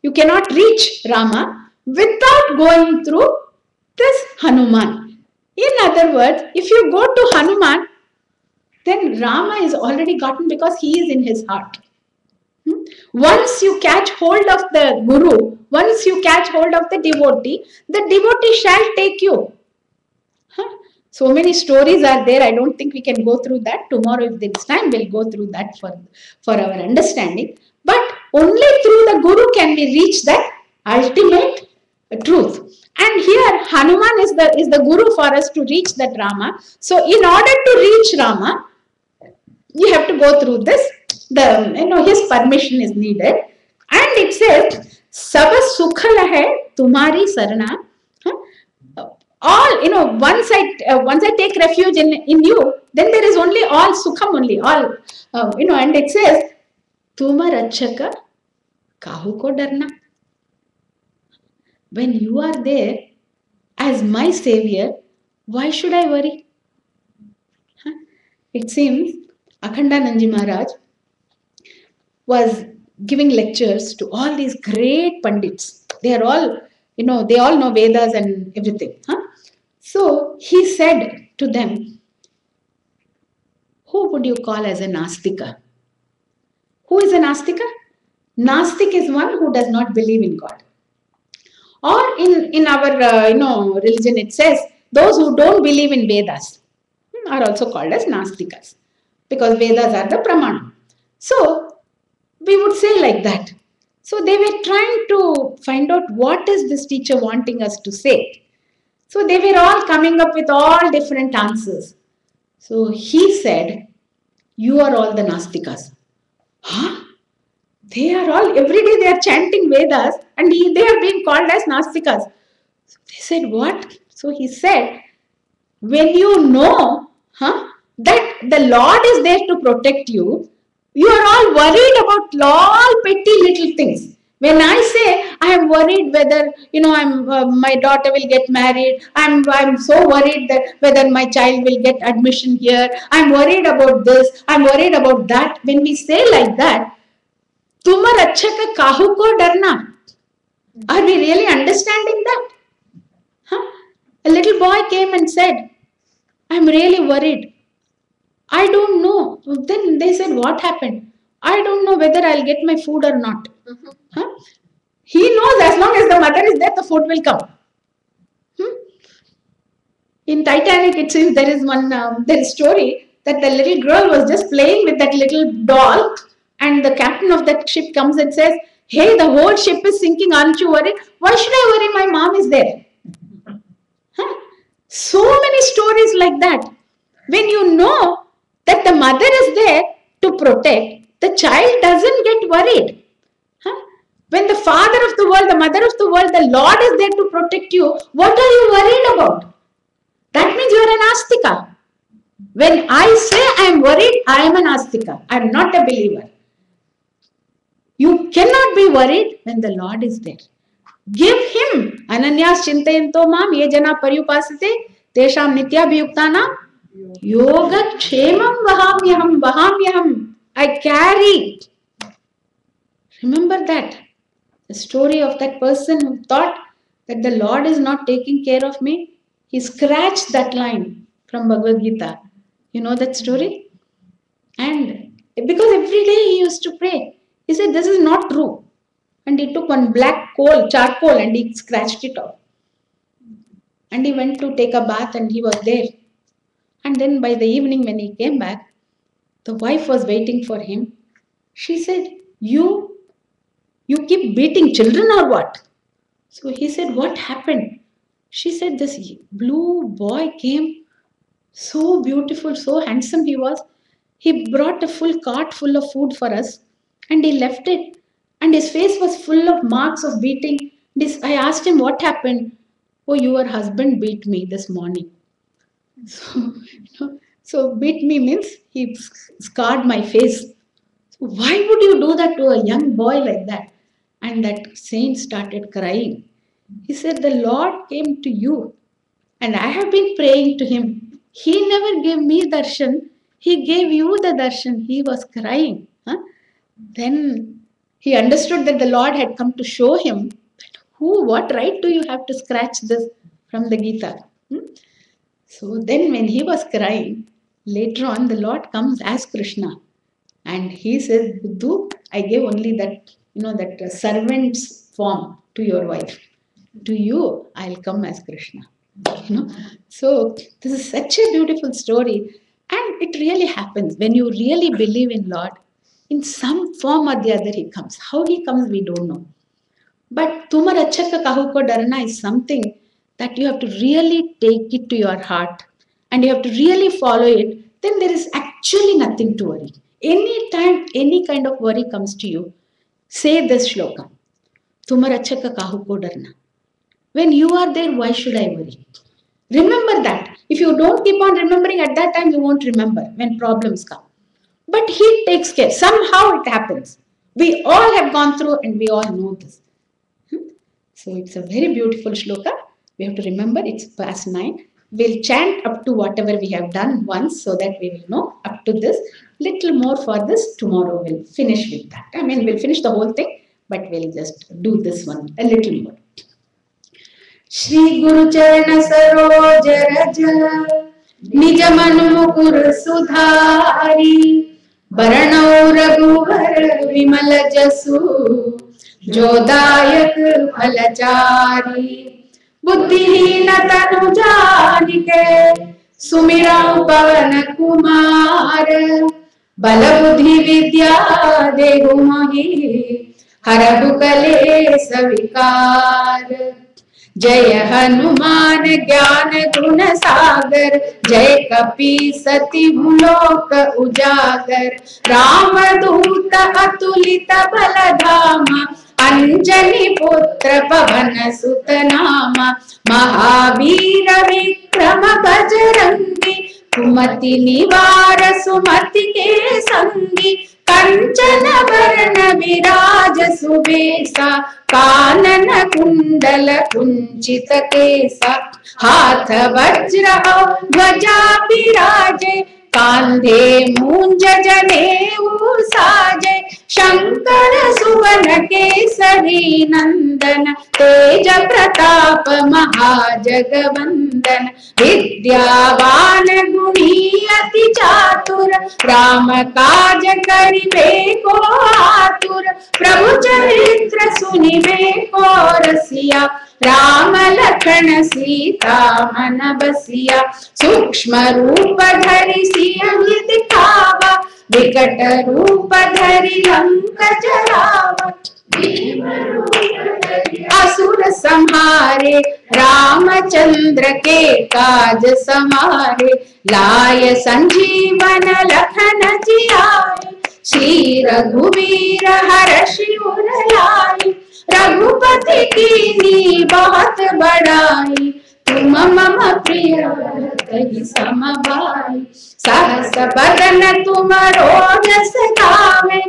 You cannot reach Rama without going through this Hanuman. In other words, if you go to Hanuman, then Rama is already gotten because he is in his heart. Once you catch hold of the Guru, once you catch hold of the devotee shall take you. So many stories are there. I don't think we can go through that. Tomorrow, if there is time, we'll go through that for our understanding. But only through the Guru can we reach that ultimate truth. And here, Hanuman is the Guru for us to reach that Rama. So, in order to reach Rama, you have to go through this. His permission is needed. And it says, Sab sukhal hai tumhari sarana. All, once I take refuge in you, then there is only all sukham only, all, and it says, Tuma rachaka kahu ko darna. When you are there as my savior, why should I worry? It seems Akhandananji Maharaj was giving lectures to all these great pandits. They are all, they all know Vedas and everything. So he said to them, who would you call as a Nastika? Who is a Nastika? Nastik is one who does not believe in God. Or in our religion it says, those who don't believe in Vedas are also called as Nastikas, because Vedas are the Pramana. So we would say like that. So they were trying to find out what is this teacher wanting us to say. So they were all coming up with all different answers. So he said, you are all the Nastikas. Huh? They are all, every day they are chanting Vedas and they are being called as Nastikas. So they said, what? So he said, when you know that the Lord is there to protect you, you are all worried about all petty little things. When I say I am worried whether my daughter will get married, I'm so worried that whether my child will get admission here, I'm worried about this, I'm worried about that. When we say like that, Tumar achaka kahu ko darna. Are we really understanding that? A little boy came and said, I'm really worried. I don't know. Then they said, what happened? I don't know whether I'll get my food or not. He knows as long as the mother is there, the food will come. In Titanic, it seems there is story that the little girl was just playing with that little doll, and the captain of that ship comes and says, hey, the whole ship is sinking, aren't you worried? Why should I worry? My mom is there. So many stories like that. When you know that the mother is there to protect, the child doesn't get worried. When the father of the world, the mother of the world, the Lord is there to protect you, what are you worried about? That means you are an Astika. When I say I am worried, I am an Astika. I am not a believer. You cannot be worried when the Lord is there. Give him ananyas chintayanto mam ye jana paryupasite tesham nityabhiyuktana yoga kshemam vahamyaham. I carry. Remember that. The story of that person who thought that the Lord is not taking care of me. He scratched that line from Bhagavad Gita. You know that story? And because every day he used to pray. He said, this is not true. And he took one black charcoal, and he scratched it off. And he went to take a bath and he was there. And then by the evening when he came back, the wife was waiting for him. She said, you You keep beating children or what? So he said, what happened? She said, this blue boy came, so beautiful, so handsome he was. He brought a full cart full of food for us and he left it. And his face was full of marks of beating. I asked him, what happened? Oh, your husband beat me this morning. So beat me means he scarred my face. So why would you do that to a young boy like that? And that saint started crying. He said, the Lord came to you and I have been praying to him. He never gave me darshan. He gave you the darshan. He was crying. Huh? Then he understood that the Lord had come to show him that what right do you have to scratch this from the Gita? So then when he was crying, later on the Lord comes as Krishna. And he says, Buddhu, I gave only that, that servant's form to your wife. To you, I'll come as Krishna. So this is such a beautiful story. And it really happens when you really believe in Lord. In some form or the other, he comes. How he comes, we don't know. But tumar achha ka kahu ko darna is something that you have to really take it to your heart and you have to really follow it. Then there is actually nothing to worry. Anytime any kind of worry comes to you, say this shloka. Tumar achha ka kahu ko darna. When you are there, why should I worry? Remember that. If you don't keep on remembering at that time, you won't remember when problems come. But he takes care. Somehow it happens. We all have gone through and we all know this. So it's a very beautiful shloka. We have to remember it's past 9. We'll chant up to whatever we have done once so that we will know up to this. Little more for this. Tomorrow we'll finish with that. We'll finish the whole thing, but we'll just do this one a little more. Shri Guru Charana Saroj Raj Nij Manu Mukur Sudhari Baranau Raghuvar Vimal Jasu Jodayak Phalachari Buddhihin Tanu Janike Sumirau Pavan Kumar Bala Buddhi Vidya Dehu Mahi Harahu Kale Savikar जय हनुमान ज्ञान गुण सागर जय कपी सति लोक उजागर राम दूत अतुलित बल धामा अंजनी पुत्र पवन सुत नामा महावीर विक्रम बजरंगी कुमति निवार सुमति के संगी कंचन वरण विराज सुबेसा कानन कुंडल कुंचित केसा हाथ वज्र ध्वजा विराजे कांधे मूंज जनेऊ साजे शंकर सुवन केसरी नंदन तेज प्रताप महाजगवंदन विद्यावान गुणी अति चातुर राम काज करिबे को आतुर प्रभु चरित्र सुनिबे को रसिया राम लखन सीता मन बसिया सूक्ष्म रूप धरि सियहि दिखावा विकट रूप धरि लंक जरावा असुर संहारे रामचंद्र के काज समारे लाय संजीवन लखन जियाए श्री रघुवीर हर्षि उर लाए रघुपति कीन्ही बहुत बड़ाई तुम मम प्रिय भरत सम भाई सहस बदन तुम रोजस गावे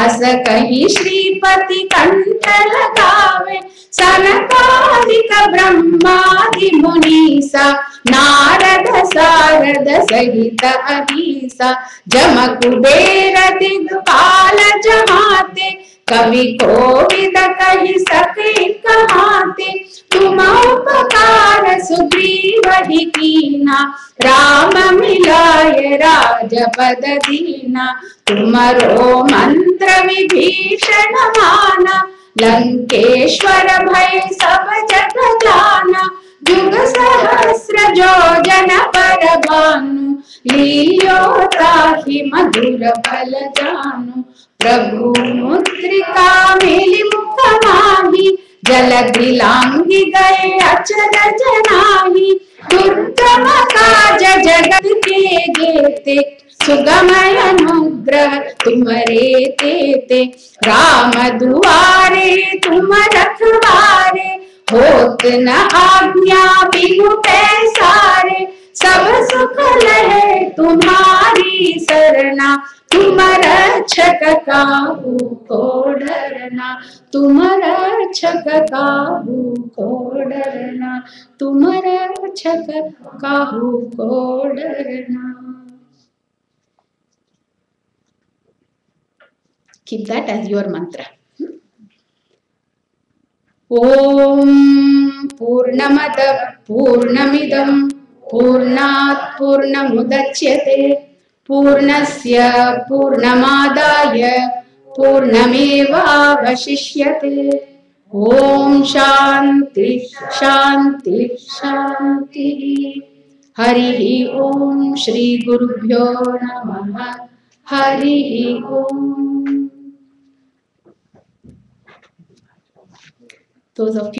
अस कहि श्रीपति कंठ लगावे सनकादिक ब्रह्मादि मुनीसा नारद सारद सहित अहिसा जम कुबेर दिग्पाल जहाते कवि कोविद कहि सके कहाते तुम उपकार सुग्रीव ही कीना राम मिलाय राजपद दीना तुमरो मंत्र विभीषण माना लंकेश्वर भय सब जग जाना जुग सहस्र जोजन पर भानु लील्यो ताहि मधुर फल जानु प्रभु मुद्रिका मेलि मुख जलधि लांघि गए अचरज नाही, दुर्गम काज जगत के जेते, सुगमय अनुग्रह तुम्हारे तेते। राम दुआरे तुम रखवारे, होत न आज्ञा बिनु पैसारे। सब सुख लहे तुम्हारी सरना, तुम रक्षक काहू को डरना। तुम रक्षक काहू को डरना, तुम रक्षक काहू को डरना। Keep that as your mantra. Om Purnamada Purnamidam Purnat Purnamudachyate Purnasya Purnamadaya Purnameva Vashishyate. Om Shanti Shanti Shanti. Hari Om Shri Gurubhyo Namaha. Hari Om. Those of